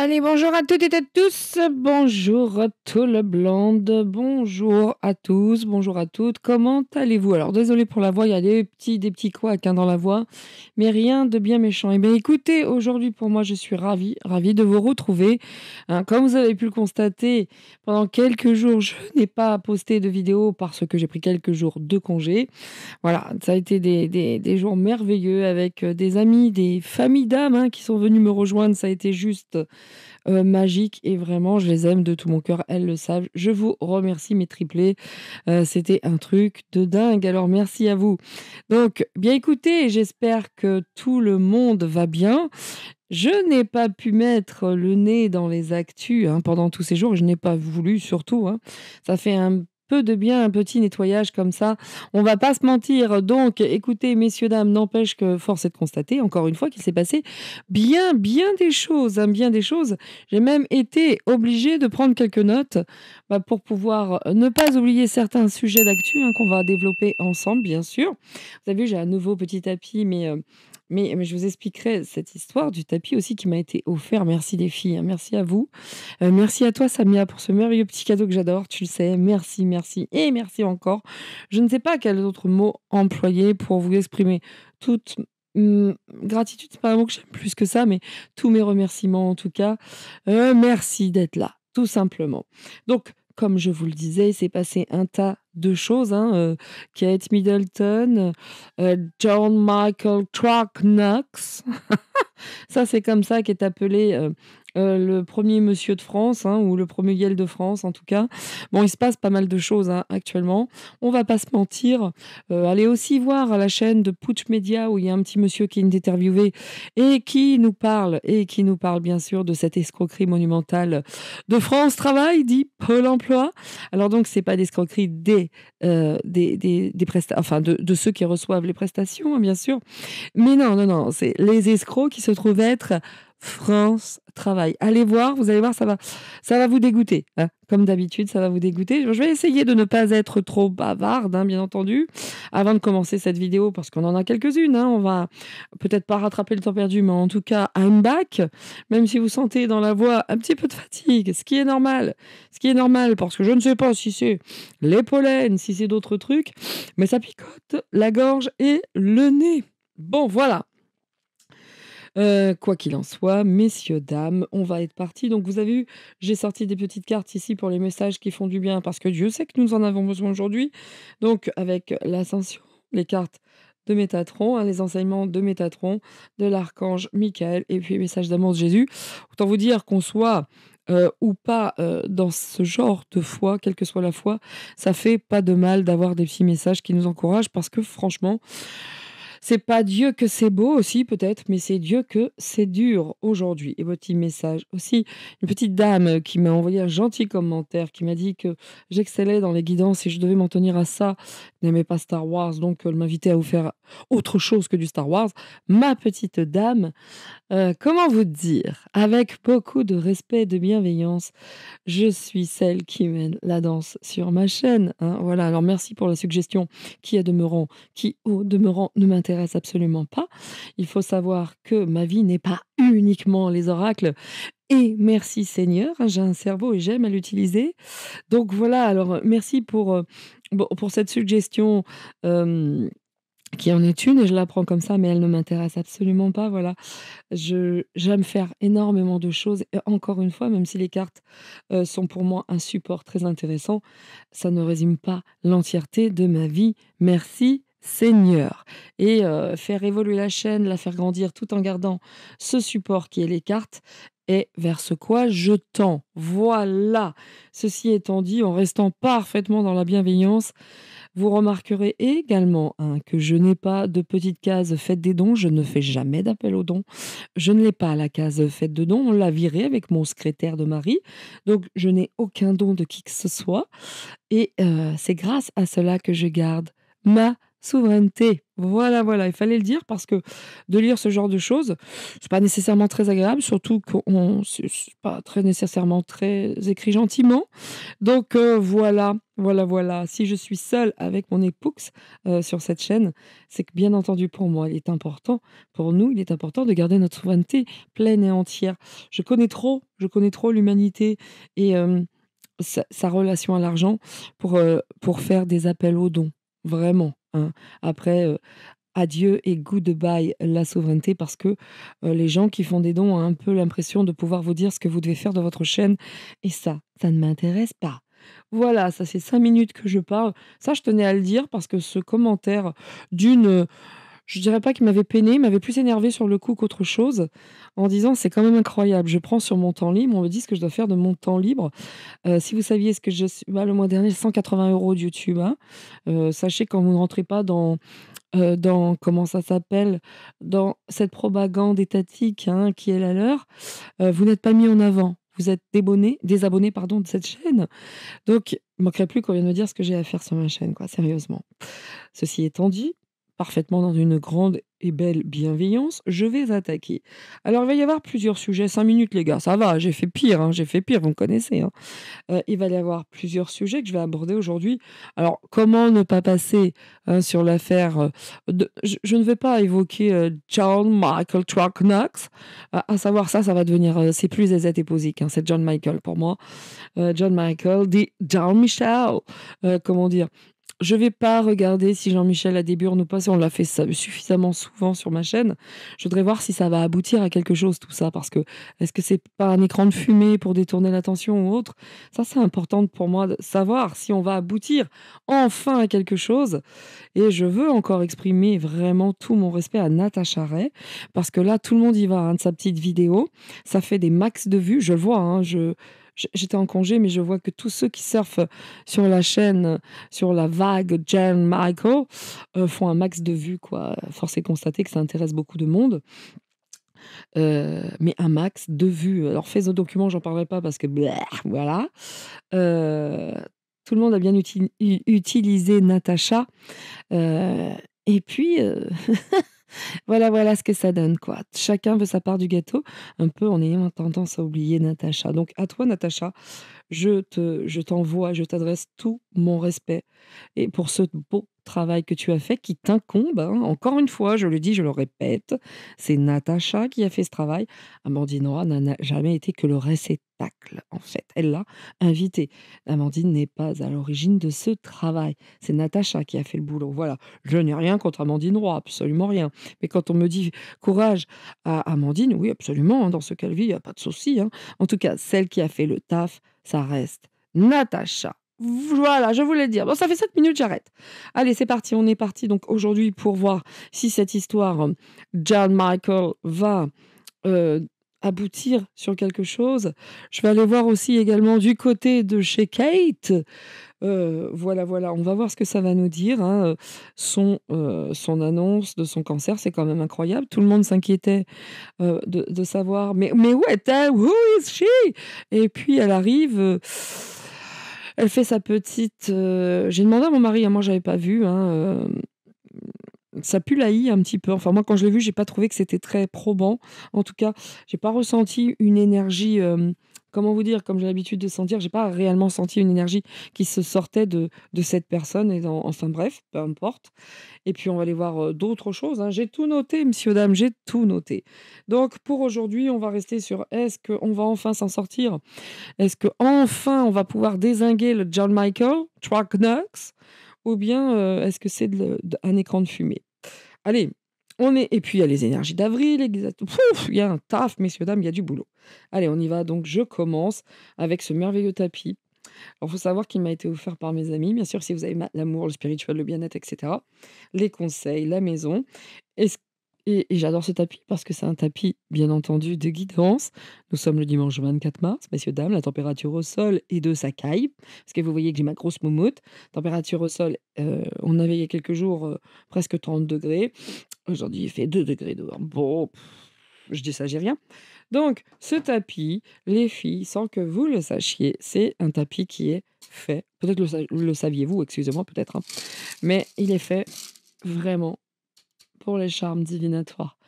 Allez, bonjour à toutes et à tous, bonjour à tout le blonde, bonjour à tous, bonjour à toutes, comment allez-vous? Alors désolé pour la voix, il y a des petits couacs hein, dans la voix, mais rien de bien méchant. Eh bien écoutez, aujourd'hui pour moi je suis ravie de vous retrouver. Hein. Comme vous avez pu le constater, pendant quelques jours je n'ai pas posté de vidéo parce que j'ai pris quelques jours de congé. Voilà, ça a été des jours merveilleux avec des amis, des familles d'âmes hein, qui sont venus me rejoindre, ça a été juste magique et vraiment je les aime de tout mon cœur, elles le savent. Je vous remercie mes triplés, c'était un truc de dingue, alors merci à vous. Donc bien écoutez, j'espère que tout le monde va bien. Je n'ai pas pu mettre le nez dans les actus, hein, pendant tous ces jours et je n'ai pas voulu surtout, hein. Ça fait un peu de bien, un petit nettoyage comme ça. On va pas se mentir, donc écoutez messieurs, dames, n'empêche que force est de constater encore une fois qu'il s'est passé bien des choses, hein, bien des choses. J'ai même été obligée de prendre quelques notes, bah, pour pouvoir, ne pas oublier certains sujets d'actu, hein, qu'on va développer ensemble bien sûr. Vous avez vu, j'ai un nouveau petit tapis mais je vous expliquerai cette histoire du tapis aussi qui m'a été offert. Merci les filles, hein, merci à vous. Merci à toi Samia pour ce merveilleux petit cadeau que j'adore, tu le sais. Merci, merci et merci encore. Je ne sais pas quels autres mots employer pour vous exprimer toute, gratitude, c'est pas un mot que j'aime plus que ça, mais tous mes remerciements en tout cas. Merci d'être là, tout simplement. Donc, comme je vous le disais, il s'est passé un tas de choses, hein, Kate Middleton, John Michael Truck Knox. Ça, c'est comme ça qu'est appelé, le premier monsieur de France, hein, ou le premier Yel de France, en tout cas. Bon, il se passe pas mal de choses, hein, actuellement. On va pas se mentir. Allez aussi voir la chaîne de Putsch Média où il y a un petit monsieur qui est interviewé et qui nous parle bien sûr de cette escroquerie monumentale de France Travail, dit Pôle emploi. Alors donc, c'est pas d'escroquerie des presta enfin de ceux qui reçoivent les prestations, hein, bien sûr, mais non, non, non, c'est les escrocs qui se trouvent être France Travail. Allez voir, vous allez voir, ça va vous dégoûter, hein. Comme d'habitude, ça va vous dégoûter. Je vais essayer de ne pas être trop bavarde, hein, bien entendu, avant de commencer cette vidéo, parce qu'on en a quelques-unes, hein. On va peut-être pas rattraper le temps perdu, mais en tout cas, I'm back. Même si vous sentez dans la voix un petit peu de fatigue, ce qui est normal. Ce qui est normal, parce que je ne sais pas si c'est les pollens, si c'est d'autres trucs, mais ça picote la gorge et le nez. Bon, voilà. Quoi qu'il en soit, messieurs, dames, on va être partis. Donc vous avez vu, j'ai sorti des petites cartes ici pour les messages qui font du bien parce que Dieu sait que nous en avons besoin aujourd'hui. Donc avec l'ascension, les cartes de Métatron, hein, les enseignements de Métatron, de l'archange Michael et puis les messages d'amour de Jésus. Autant vous dire qu'on soit, ou pas, dans ce genre de foi, quelle que soit la foi, ça fait pas de mal d'avoir des petits messages qui nous encouragent parce que franchement c'est pas Dieu que c'est beau aussi peut-être, mais c'est Dieu que c'est dur aujourd'hui. Et petit message aussi, une petite dame qui m'a envoyé un gentil commentaire, qui m'a dit que j'excellais dans les guidances et je devais m'en tenir à ça. Elle n'aimait pas Star Wars, donc elle m'invitait à vous faire autre chose que du Star Wars. Ma petite dame, comment vous dire? Avec beaucoup de respect et de bienveillance, je suis celle qui mène la danse sur ma chaîne, hein, voilà. Alors merci pour la suggestion qui au demeurant ne m'intéresse absolument pas. Il faut savoir que ma vie n'est pas uniquement les oracles et merci Seigneur, hein, j'ai un cerveau et j'aime à l'utiliser. Donc voilà, alors merci pour cette suggestion, hem qui en est une et je la prends comme ça, mais elle ne m'intéresse absolument pas, voilà. J'aime faire énormément de choses et encore une fois, même si les cartes, sont pour moi un support très intéressant, ça ne résume pas l'entièreté de ma vie. Merci Seigneur et faire évoluer la chaîne, la faire grandir tout en gardant ce support qui est les cartes et vers ce quoi je tends. Voilà! Ceci étant dit, en restant parfaitement dans la bienveillance, vous remarquerez également, hein, que je n'ai pas de petite case «Faites des dons», je ne fais jamais d'appel aux dons. Je ne l'ai pas la case «Faites de dons», on l'a virée avec mon secrétaire de mari, donc je n'ai aucun don de qui que ce soit et c'est grâce à cela que je garde ma souveraineté. Voilà, voilà, il fallait le dire parce que de lire ce genre de choses, c'est pas nécessairement très agréable, surtout qu'on c'est pas très nécessairement très écrit gentiment. Donc voilà, voilà, voilà. Si je suis seule avec mon époux, sur cette chaîne, c'est que bien entendu pour moi, il est important, pour nous, il est important de garder notre souveraineté pleine et entière. Je connais trop l'humanité et sa relation à l'argent pour faire des appels aux dons, vraiment, hein. Après, adieu et goodbye la souveraineté parce que, les gens qui font des dons ont un peu l'impression de pouvoir vous dire ce que vous devez faire dans votre chaîne et ça ne m'intéresse pas. Voilà, ça fait 5 minutes que je parle. Ça, je tenais à le dire parce que ce commentaire d'une, je dirais pas qu'il m'avait peiné, il m'avait plus énervé sur le coup qu'autre chose, en disant: «C'est quand même incroyable, je prends sur mon temps libre, on me dit ce que je dois faire de mon temps libre». Si vous saviez ce que je suis bah, le mois dernier, 180 € de YouTube, hein. Sachez quand vous ne rentrez pas dans comment ça s'appelle? Dans cette propagande étatique, hein, qui est la leur, vous n'êtes pas mis en avant. Vous êtes désabonnés, pardon, de cette chaîne. Donc, il manquerait plus qu'on vienne me dire ce que j'ai à faire sur ma chaîne, quoi, sérieusement. Ceci étant dit, parfaitement dans une grande et belle bienveillance, je vais attaquer. Alors, il va y avoir plusieurs sujets. 5 minutes, les gars, ça va, j'ai fait pire, hein, j'ai fait pire, vous me connaissez, hein. Il va y avoir plusieurs sujets que je vais aborder aujourd'hui. Alors, comment ne pas passer, sur l'affaire, je ne vais pas évoquer, John Michael Truck Knox, à savoir ça va devenir, c'est plus ZZ et Posic, hein, c'est John Michael pour moi. John Michael dit John Michel, comment dire? Je vais pas regarder si Jean-Michel a des burnes ou pas, ça on l'a fait ça suffisamment souvent sur ma chaîne. Je voudrais voir si ça va aboutir à quelque chose tout ça, parce que est-ce que c'est pas un écran de fumée pour détourner l'attention ou autre? Ça, c'est important pour moi de savoir si on va aboutir enfin à quelque chose et je veux encore exprimer vraiment tout mon respect à Natacha Ray parce que là, tout le monde y va, hein, de sa petite vidéo. Ça fait des max de vues, je le vois, hein, j'étais en congé, mais je vois que tous ceux qui surfent sur la chaîne, sur la vague Jen Michael, font un max de vues, quoi. Force est de constater que ça intéresse beaucoup de monde, mais un max de vues. Alors fais au document, j'en parlerai pas parce que voilà. Heu, Tout le monde a bien utilisé Natacha, heu et puis, voilà, voilà ce que ça donne, quoi. Chacun veut sa part du gâteau, un peu en ayant tendance à oublier Natacha. Donc à toi, Natacha, je t'envoie, je t'adresse tout mon respect et pour ce beau travail que tu as fait qui t'incombe, hein. Encore une fois, je le dis, je le répète, c'est Natacha qui a fait ce travail. Amandine Roy n'a jamais été que le réceptacle, en fait. Elle l'a invité. Amandine n'est pas à l'origine de ce travail. C'est Natacha qui a fait le boulot. Voilà. Je n'ai rien contre Amandine Roy, absolument rien. Mais quand on me dit courage à Amandine, oui, absolument, hein, dans ce qu'elle vit, il n'y a pas de souci, hein. En tout cas, celle qui a fait le taf, ça reste Natacha. Voilà, je voulais le dire. Bon, ça fait 7 minutes, j'arrête. Allez, c'est parti. On est parti donc aujourd'hui pour voir si cette histoire, John Michael va aboutir sur quelque chose. Je vais aller voir aussi également du côté de chez Kate. Voilà, voilà, on va voir ce que ça va nous dire, hein, son annonce de son cancer, c'est quand même incroyable. Tout le monde s'inquiétait, de savoir: «Mais où est-elle? Who is she?» Et puis elle arrive, elle fait sa petite, j'ai demandé à mon mari, hein, moi j'avais pas vu, hein, ça pue l'ail un petit peu. Enfin moi quand je l'ai vu, j'ai pas trouvé que c'était très probant. En tout cas, j'ai pas ressenti une énergie, comment vous dire? Comme j'ai l'habitude de sentir, j'ai pas réellement senti une énergie qui se sortait de cette personne et dans enfin bref, peu importe. Et puis on va aller voir, d'autres choses, hein. J'ai tout noté, messieurs, dames, j'ai tout noté. Donc pour aujourd'hui, on va rester sur est-ce qu'on va enfin s'en sortir? Est-ce qu'enfin on va pouvoir dézinguer le John Michael, Truck Knox? Ou bien, est-ce que c'est un écran de fumée? Allez, on est et puis il y a les énergies d'avril, il y a un taf, messieurs, dames, il y a du boulot. Allez, on y va donc je commence avec ce merveilleux tapis. Alors, faut savoir qu'il m'a été offert par mes amis. Bien sûr, si vous avez l'amour, le spirituel, le bien-être, et cetera. Les conseils, la maison. Et, et j'adore ce tapis parce que c'est un tapis, bien entendu, de guidance. Nous sommes le dimanche 24 mars, messieurs, dames. La température au sol est de Sakai. Parce que vous voyez que j'ai ma grosse moumoute. Température au sol, on avait il y a quelques jours presque 30 degrés. Aujourd'hui, il fait 2 degrés dehors. Bon, je dis ça, j'ai rien. Donc, ce tapis, les filles, sans que vous le sachiez, c'est un tapis qui est fait, peut-être le saviez-vous, excusez-moi, peut-être, hein, mais il est fait vraiment pour les charmes divinatoires.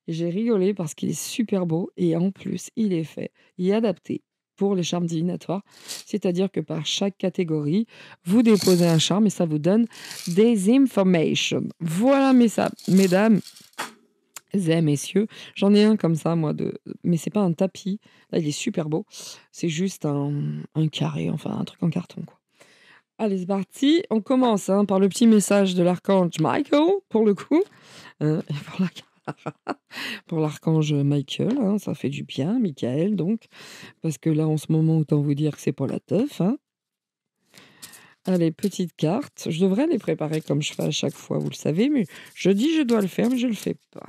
Et j'ai rigolé parce qu'il est super beau et en plus, il est fait et adapté pour les charmes divinatoires. C'est-à-dire que par chaque catégorie, vous déposez un charme et ça vous donne des informations. Voilà, mesdames et messieurs, j'en ai un comme ça, moi, mais c'est pas un tapis. Là, il est super beau. C'est juste un carré, enfin, un truc en carton, quoi. Allez, c'est parti. On commence par le petit message de l'archange Michael, pour le coup. Et pour l'archange Michael, ça fait du bien, Michael, donc. Parce que là, en ce moment, autant vous dire que c'est pas la teuf. Allez, petite carte. Je devrais les préparer comme je fais à chaque fois, vous le savez, mais je dis je dois le faire, mais je le fais pas.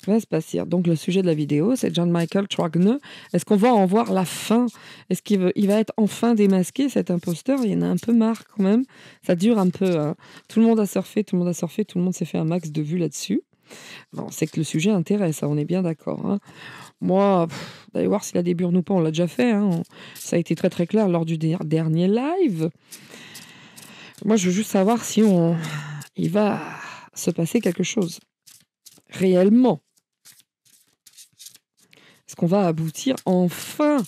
Va se passer. Donc, le sujet de la vidéo, c'est John Michael Trogner. Est-ce qu'on va en voir la fin? Est-ce il va être enfin démasqué, cet imposteur? Il y en a un peu marre quand même. Ça dure un peu. Tout le monde a surfé, tout le monde s'est fait un max de vues là-dessus. Bon, c'est que le sujet intéresse, on est bien d'accord. Moi, d'aller voir s'il a des burnes ou pas, on l'a déjà fait. Ça a été très très clair lors du dernier live. Moi, je veux juste savoir si il va se passer quelque chose réellement. Est-ce qu'on va aboutir enfin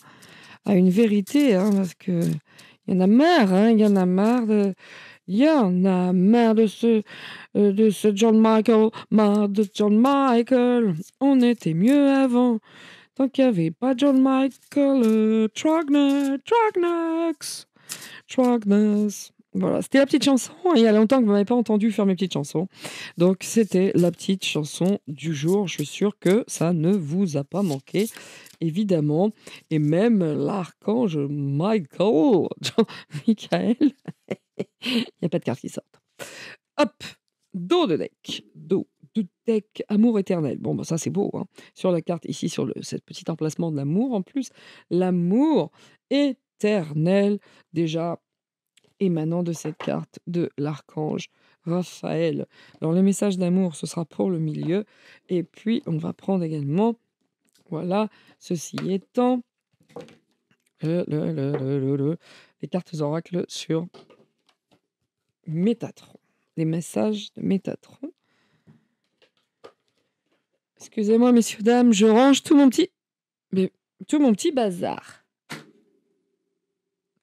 à une vérité, parce que il y en a marre, il y en a marre de ce John Michael, marre de John Michael. On était mieux avant, tant qu'il n'y avait pas John Michael, Trognox. Voilà, c'était la petite chanson. Il y a longtemps que vous m'avez pas entendu faire mes petites chansons. Donc, c'était la petite chanson du jour. Je suis sûre que ça ne vous a pas manqué, évidemment. Et même l'archange Michael, Michael, il n'y a pas de carte qui sortent. Hop, dos de deck. Dos de deck, amour éternel. Bon, bah ça, c'est beau. Sur la carte, ici, sur cet petit emplacement de l'amour, en plus, l'amour éternel, déjà émanant de cette carte de l'archange Raphaël. Alors, le message d'amour, ce sera pour le milieu. Et puis, on va prendre également, voilà, ceci étant, les cartes oracles sur Métatron. Les messages de Métatron. Excusez-moi, messieurs, dames, je range tout mon petit bazar.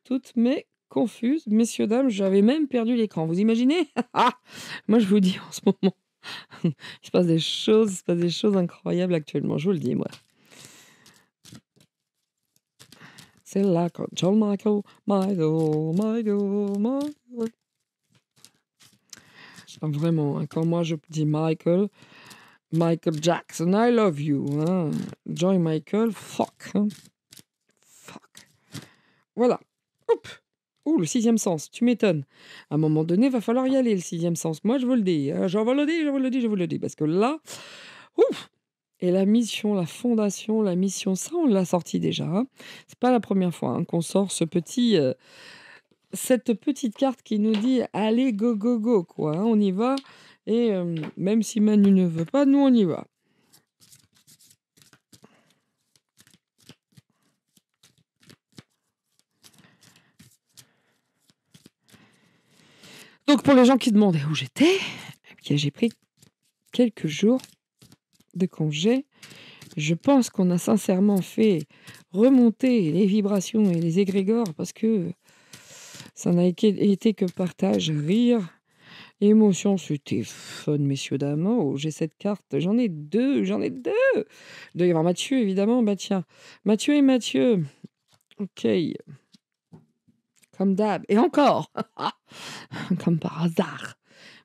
Toutes mes confuses, messieurs, dames, j'avais même perdu l'écran. Vous imaginez? Moi, je vous dis en ce moment, il se passe des choses incroyables actuellement. Je vous le dis, moi. C'est là quand John Michael. Vraiment, quand moi je dis Michael Jackson, I love you. John Michael, fuck. Fuck. Voilà. Hop. Ouh, le 6e sens, tu m'étonnes. À un moment donné, va falloir y aller, le 6e sens. Moi, je vous le dis. Je vous le dis. Parce que là, ouf. Et la mission, la fondation, la mission, ça, on l'a sorti déjà. C'est pas la première fois qu'on sort cette petite carte qui nous dit allez, go, go, go, quoi. On y va. Et même si Manu ne veut pas, nous, on y va. Donc, pour les gens qui demandaient où j'étais, j'ai pris quelques jours de congé. Je pense qu'on a sincèrement fait remonter les vibrations et les égrégores parce que ça n'a été que partage, rire, émotion. C'était fun, messieurs, dames. Oh, j'ai cette carte. J'en ai deux. Il doit y avoir Mathieu, évidemment. Bah tiens, Mathieu et Mathieu. Ok. Comme d'hab. Et encore. Comme par hasard.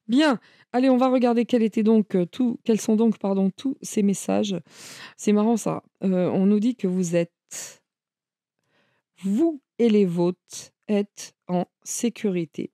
Bien. Allez, on va regarder quels sont donc tous ces messages. C'est marrant ça. On nous dit que vous et les vôtres êtes en sécurité.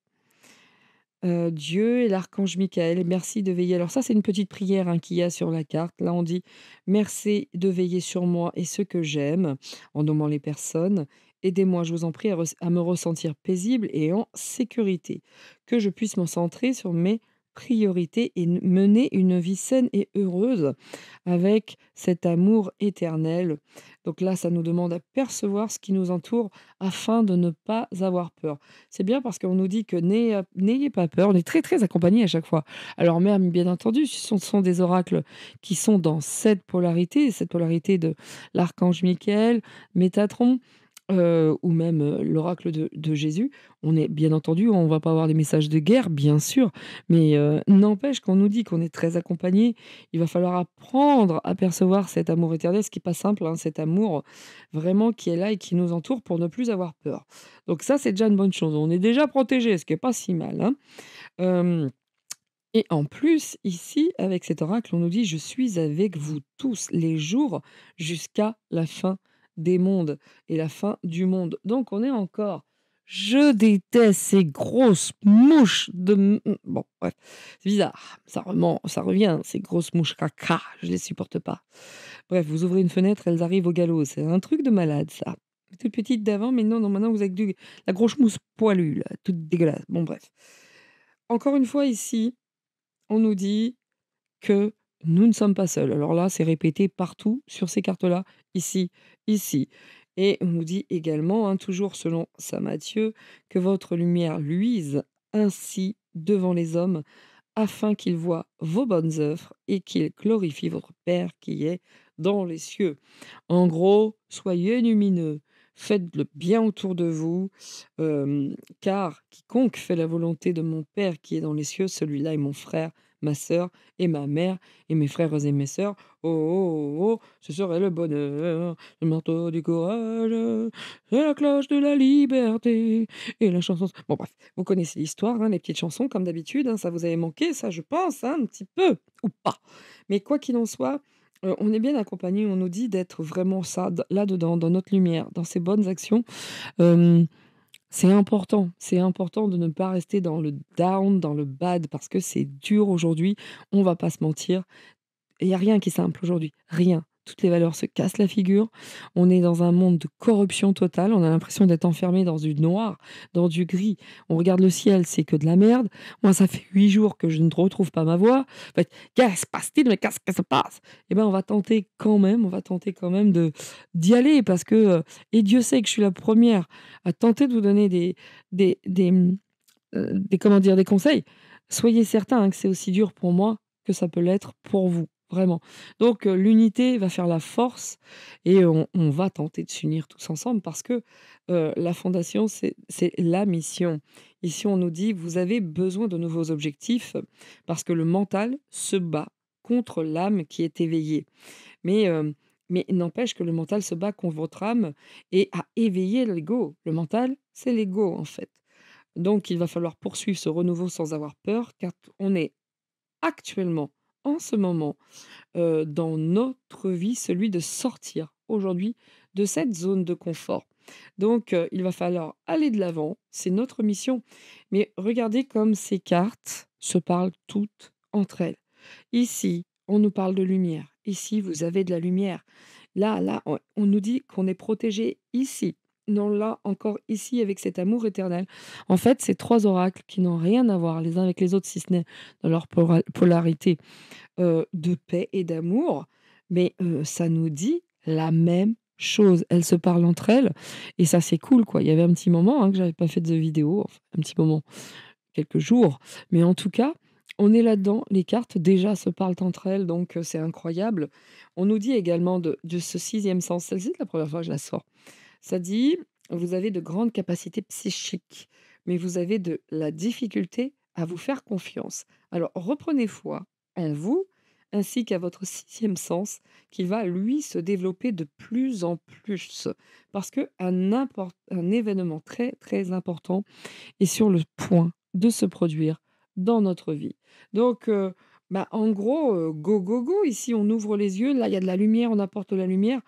Dieu et l'archange Michael, merci de veiller. Alors ça, c'est une petite prière qu'il y a sur la carte. Là, on dit merci de veiller sur moi et ceux que j'aime, en nommant les personnes. Aidez-moi, je vous en prie, à me ressentir paisible et en sécurité, que je puisse me centrer sur mes priorité et mener une vie saine et heureuse avec cet amour éternel. Donc là, ça nous demande à percevoir ce qui nous entoure afin de ne pas avoir peur. C'est bien parce qu'on nous dit que n'ayez pas peur. On est très, très accompagnés à chaque fois. Alors même, bien entendu, ce sont des oracles qui sont dans cette polarité de l'archange Michael, Métatron, ou même, l'oracle de Jésus. On est bien entendu, on va pas avoir des messages de guerre, bien sûr, mais n'empêche qu'on nous dit qu'on est très accompagnés. Il va falloir apprendre à percevoir cet amour éternel, ce qui est pas simple, hein, cet amour vraiment qui est là et qui nous entoure pour ne plus avoir peur. Donc ça, c'est déjà une bonne chose. On est déjà protégés, ce qui est pas si mal, hein. Hem Et en plus, ici, avec cet oracle, on nous dit: «Je suis avec vous tous les jours jusqu'à la fin des mondes et la fin du monde». Donc on est encore je déteste ces grosses mouches de bon bref, c'est bizarre, ça revient, ces grosses mouches caca, je les supporte pas. Bref, vous ouvrez une fenêtre, elles arrivent au galop, c'est un truc de malade ça. Toutes petites d'avant, mais non, non, maintenant vous avez du la grosse mousse poilue là, toute dégueulasse. Bon bref. Encore une fois ici, on nous dit que nous ne sommes pas seuls. Alors là, c'est répété partout sur ces cartes-là, ici, ici. Et on nous dit également, hein, toujours selon saint Matthieu, que votre lumière luise ainsi devant les hommes, afin qu'ils voient vos bonnes œuvres et qu'ils glorifient votre Père qui est dans les cieux. En gros, soyez lumineux, faites le bien autour de vous, car quiconque fait la volonté de mon Père qui est dans les cieux, celui-là est mon frère, ma sœur et ma mère et mes frères et mes sœurs. Oh, oh, oh, oh, ce serait le bonheur, le marteau du courage, c'est la cloche de la liberté et la chanson. Bon bref, vous connaissez l'histoire, hein, les petites chansons comme d'habitude, hein, ça vous avait manqué, ça je pense, hein, un petit peu, ou pas. Mais quoi qu'il en soit, on est bien accompagné, on nous dit d'être vraiment ça, là-dedans, dans notre lumière, dans ces bonnes actions. Hem, c'est important de ne pas rester dans le down, dans le bad, parce que c'est dur aujourd'hui, on va pas se mentir. Il y a rien qui est simple aujourd'hui, rien. Toutes les valeurs se cassent la figure. On est dans un monde de corruption totale. On a l'impression d'être enfermé dans du noir, dans du gris. On regarde le ciel, c'est que de la merde. Moi, ça fait 8 jours que je ne retrouve pas ma voix. En fait, qu'est-ce se passe-t-il? Mais qu'est-ce qui se passe? Eh ben, on va tenter quand même de d'y aller parce que, et Dieu sait que je suis la première à tenter de vous donner des comment dire? Des conseils. Soyez certains, hein, que c'est aussi dur pour moi que ça peut l'être pour vous, vraiment. Donc l'unité va faire la force et on va tenter de s'unir tous ensemble parce que, la fondation, c'est la mission. Ici, on nous dit: «Vous avez besoin de nouveaux objectifs parce que le mental se bat contre l'âme qui est éveillée». Mais, mais n'empêche que le mental se bat contre votre âme et a éveillé l'ego. Le mental, c'est l'ego, en fait. Donc il va falloir poursuivre ce renouveau sans avoir peur, car on est actuellement, en ce moment, dans notre vie, celui de sortir aujourd'hui de cette zone de confort. Donc il va falloir aller de l'avant, c'est notre mission. Mais regardez comme ces cartes se parlent toutes entre elles. Ici, on nous parle de lumière. Ici, vous avez de la lumière. Là, on nous dit qu'on est protégé ici. Non, là, encore ici, avec cet amour éternel. En fait, ces 3 oracles qui n'ont rien à voir les uns avec les autres, si ce n'est dans leur polarité, de paix et d'amour, mais ça nous dit la même chose. Elles se parlent entre elles et ça, c'est cool, quoi. Il y avait un petit moment, hein, que j'avais pas fait de vidéo, enfin, un petit moment, quelques jours, mais en tout cas, on est là-dedans. Les cartes déjà se parlent entre elles, donc c'est incroyable. On nous dit également de ce sixième sens, celle-ci, c'est la première fois que je la sors. Ça dit: «Vous avez de grandes capacités psychiques, mais vous avez de la difficulté à vous faire confiance. Alors reprenez foi en vous, ainsi qu'à votre sixième sens, qui va, lui, se développer de plus en plus. Parce qu'un événement très, très important est sur le point de se produire dans notre vie. Donc, bah, en gros, go, go, go. Ici, on ouvre les yeux. Là, il y a de la lumière, on apporte de la lumière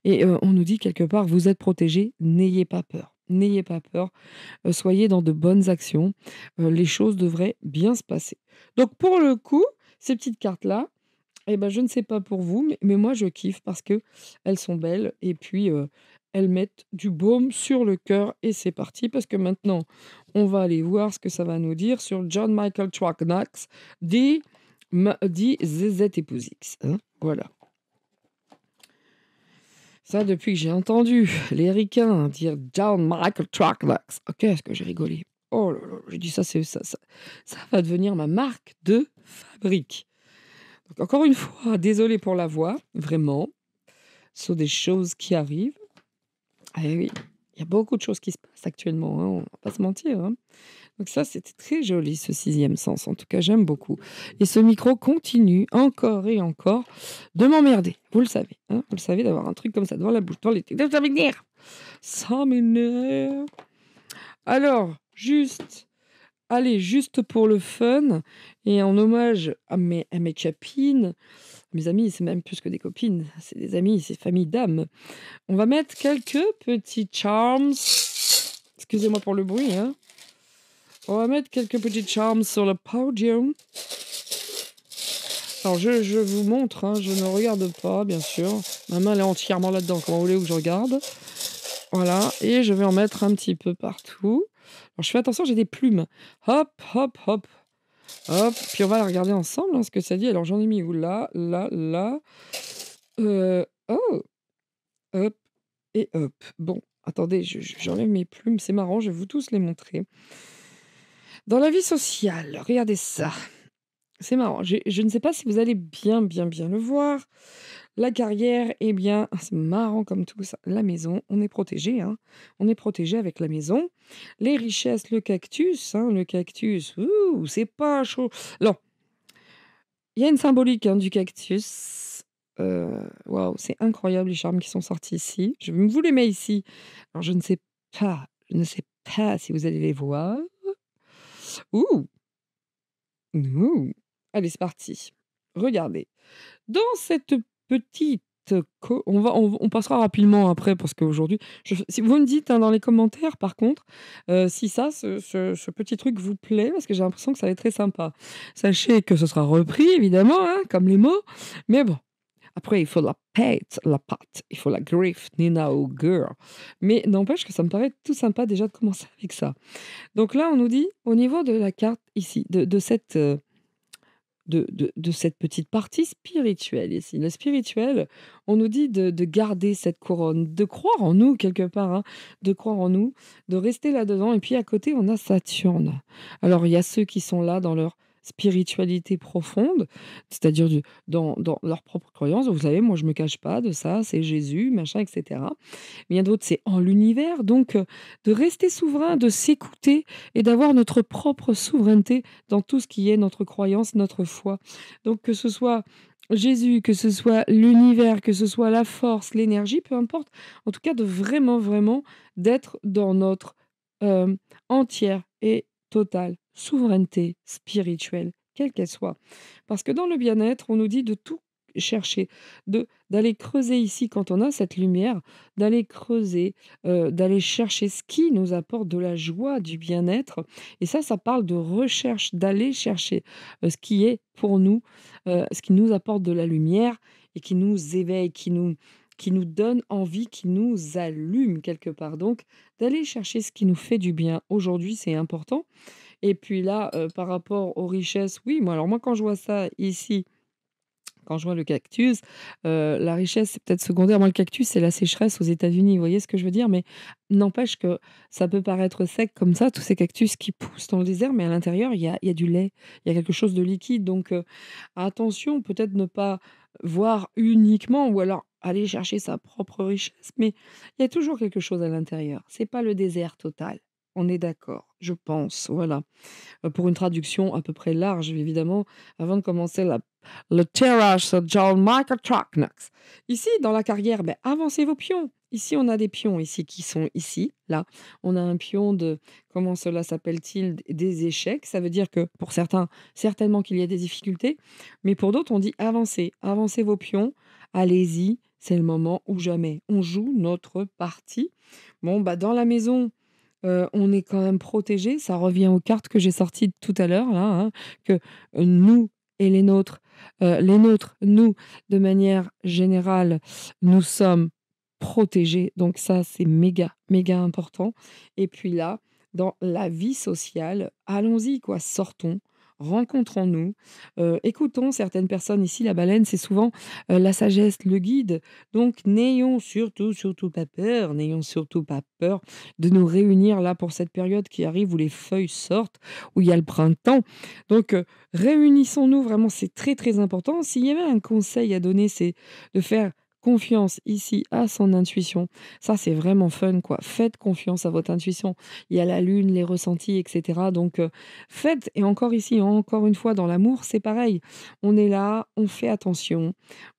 et on nous dit quelque part: «Vous êtes protégés, n'ayez pas peur. N'ayez pas peur, soyez dans de bonnes actions, les choses devraient bien se passer». Donc pour le coup, ces petites cartes-là, eh ben, je ne sais pas pour vous, mais moi je kiffe parce que elles sont belles et puis, elles mettent du baume sur le cœur et c'est parti parce que maintenant, on va aller voir ce que ça va nous dire sur John Michael Knox, dit ZZ et X. Hein, voilà. Ça, depuis que j'ai entendu les ricains dire John Michael Knox. Ok, est-ce que j'ai rigolé? Oh là là, j'ai dit ça va devenir ma marque de fabrique. Donc, encore une fois, désolé pour la voix, vraiment. Ce sont des choses qui arrivent. Eh oui, il y a beaucoup de choses qui se passent actuellement, hein, on va pas se mentir, hein. Donc ça, c'était très joli, ce sixième sens. En tout cas, j'aime beaucoup. Et ce micro continue encore et encore de m'emmerder. Vous le savez, hein, vous le savez, d'avoir un truc comme ça devant la bouche, dans l'été. Ça m'énerve. Ça m'énerve. Alors, juste pour le fun et en hommage à mes copines, mes amis, c'est même plus que des copines, c'est des amis, c'est famille d'âme. On va mettre quelques petits charms. Excusez-moi pour le bruit, hein. On va mettre quelques petits charms sur le podium. Alors, je vous montre, hein, je ne regarde pas, bien sûr. Ma main, elle est entièrement là-dedans. Comment vous voulez que je regarde? Voilà, et je vais en mettre un petit peu partout. Alors, je fais attention, j'ai des plumes. Hop, hop, hop, hop. Puis, on va la regarder ensemble, hein, ce que ça dit. Alors, j'en ai mis où? Là, là, là. Oh, hop et hop. Bon, attendez, j'enlève mes plumes. C'est marrant, je vais vous tous les montrer. Dans la vie sociale, regardez ça. C'est marrant. Je ne sais pas si vous allez bien le voir. La carrière, eh bien, c'est marrant comme tout ça. La maison, on est protégé, hein. On est protégé avec la maison. Les richesses, le cactus, hein, ouh, c'est pas chaud. Alors, il y a une symbolique, hein, du cactus. Waouh, c'est incroyable les charmes qui sont sortis ici. Je vous les mets ici. Alors, je ne sais pas si vous allez les voir. Ouh, ouh. Allez, c'est parti. Regardez. Dans cette petite on passera rapidement après parce qu'aujourd'hui, si vous me dites, hein, dans les commentaires, par contre, si ce petit truc vous plaît, parce que j'ai l'impression que ça va être très sympa. Sachez que ce sera repris, évidemment, hein, comme les mots, mais bon. Après, il faut la pâte, il faut la griffe, Nina ou girl. Mais n'empêche que ça me paraît tout sympa déjà de commencer avec ça. Donc là, on nous dit, au niveau de la carte ici, de cette petite partie spirituelle ici. Le spirituel, on nous dit de garder cette couronne, de croire en nous quelque part, hein, de croire en nous, de rester là-dedans. Et puis à côté, on a Saturne. Alors il y a ceux qui sont là dans leur spiritualité profonde, c'est-à-dire dans leur propre croyance. Vous savez, moi je me cache pas de ça, c'est Jésus, machin, etc. Mais il y a d'autres, c'est en l'univers. Donc de rester souverain, de s'écouter et d'avoir notre propre souveraineté dans tout ce qui est notre croyance, notre foi. Donc que ce soit Jésus, que ce soit l'univers, que ce soit la force, l'énergie, peu importe. En tout cas, de vraiment, vraiment d'être dans notre euh, entière et totale souveraineté spirituelle, quelle qu'elle soit. Parce que dans le bien-être, on nous dit de tout chercher, d'aller creuser ici quand on a cette lumière, d'aller creuser, d'aller chercher ce qui nous apporte de la joie, du bien-être. Et ça parle de recherche, d'aller chercher ce qui est pour nous, ce qui nous apporte de la lumière et qui nous éveille, qui nous donne envie, qui nous allume quelque part. Donc, d'aller chercher ce qui nous fait du bien. Aujourd'hui, c'est important. Et puis là, par rapport aux richesses, oui, moi, quand je vois ça ici, quand je vois le cactus, la richesse, c'est peut-être secondaire. Moi, le cactus, c'est la sécheresse aux États-Unis, vous voyez ce que je veux dire? Mais n'empêche que ça peut paraître sec comme ça, tous ces cactus qui poussent dans le désert, mais à l'intérieur, il y a du lait, il y a quelque chose de liquide. Donc, attention, peut-être ne pas voir uniquement ou alors aller chercher sa propre richesse, mais il y a toujours quelque chose à l'intérieur. C'est pas le désert total. On est d'accord, je pense, voilà. Pour une traduction à peu près large, évidemment, avant de commencer le tirage sur John Michael Knox. Ici, dans la carrière, ben, avancez vos pions. Ici, on a des pions ici qui sont ici, là. On a un pion de, comment cela s'appelle-t-il, des échecs. Ça veut dire que pour certains, certainement qu'il y a des difficultés, mais pour d'autres, on dit avancez, avancez vos pions, allez-y, c'est le moment ou jamais. On joue notre partie. Bon, bah, dans la maison, on est quand même protégé. Ça revient aux cartes que j'ai sorties tout à l'heure là, hein, que, nous et les nôtres, nous, de manière générale, nous sommes protégé. Donc ça, c'est méga, méga important. Et puis là, dans la vie sociale, allons-y quoi, sortons, rencontrons-nous, écoutons certaines personnes. Ici, la baleine, c'est souvent, la sagesse, le guide. Donc n'ayons surtout, surtout pas peur, n'ayons surtout pas peur de nous réunir là pour cette période qui arrive où les feuilles sortent, où il y a le printemps. Donc, réunissons-nous vraiment, c'est très, très important. S'il y avait un conseil à donner, c'est de faire confiance ici à son intuition. Ça, c'est vraiment fun, quoi. Faites confiance à votre intuition. Il y a la lune, les ressentis, etc. Donc, faites, et encore ici, encore une fois, dans l'amour, c'est pareil. On est là, on fait attention,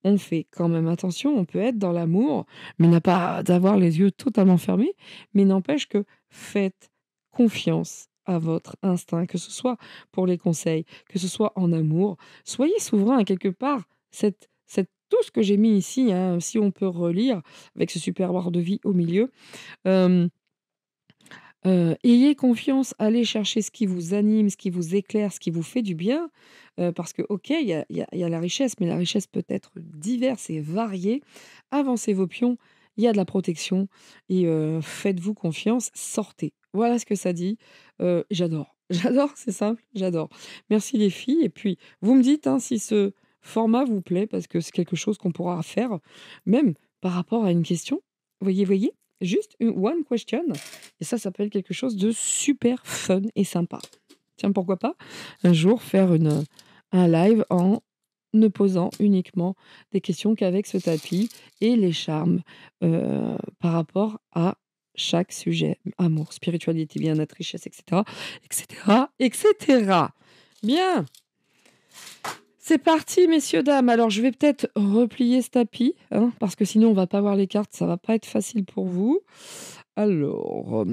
on fait quand même attention. On peut être dans l'amour, mais n'a pas d'avoir les yeux totalement fermés. Mais n'empêche que faites confiance à votre instinct, que ce soit pour les conseils, que ce soit en amour. Soyez souverain à quelque part. Tout ce que j'ai mis ici, hein, si on peut relire avec ce super arbre de vie au milieu, euh, ayez confiance, allez chercher ce qui vous anime, ce qui vous éclaire, ce qui vous fait du bien, parce que, OK, il y a la richesse, mais la richesse peut être diverse et variée. Avancez vos pions, il y a de la protection et faites-vous confiance, sortez. Voilà ce que ça dit. J'adore, j'adore, c'est simple, j'adore. Merci les filles et puis vous me dites, hein, si ce format vous plaît parce que c'est quelque chose qu'on pourra faire même par rapport à une question. Voyez? Juste une one question et ça s'appelle quelque chose de super fun et sympa. Tiens, pourquoi pas un jour faire un live en ne posant uniquement des questions qu'avec ce tapis et les charmes par rapport à chaque sujet. Amour, spiritualité, bien-être, richesse, etc. etc. etc. Bien, c'est parti, messieurs, dames. Alors, je vais peut-être replier ce tapis, hein, parce que sinon, on va pas voir les cartes, ça va pas être facile pour vous. Alors,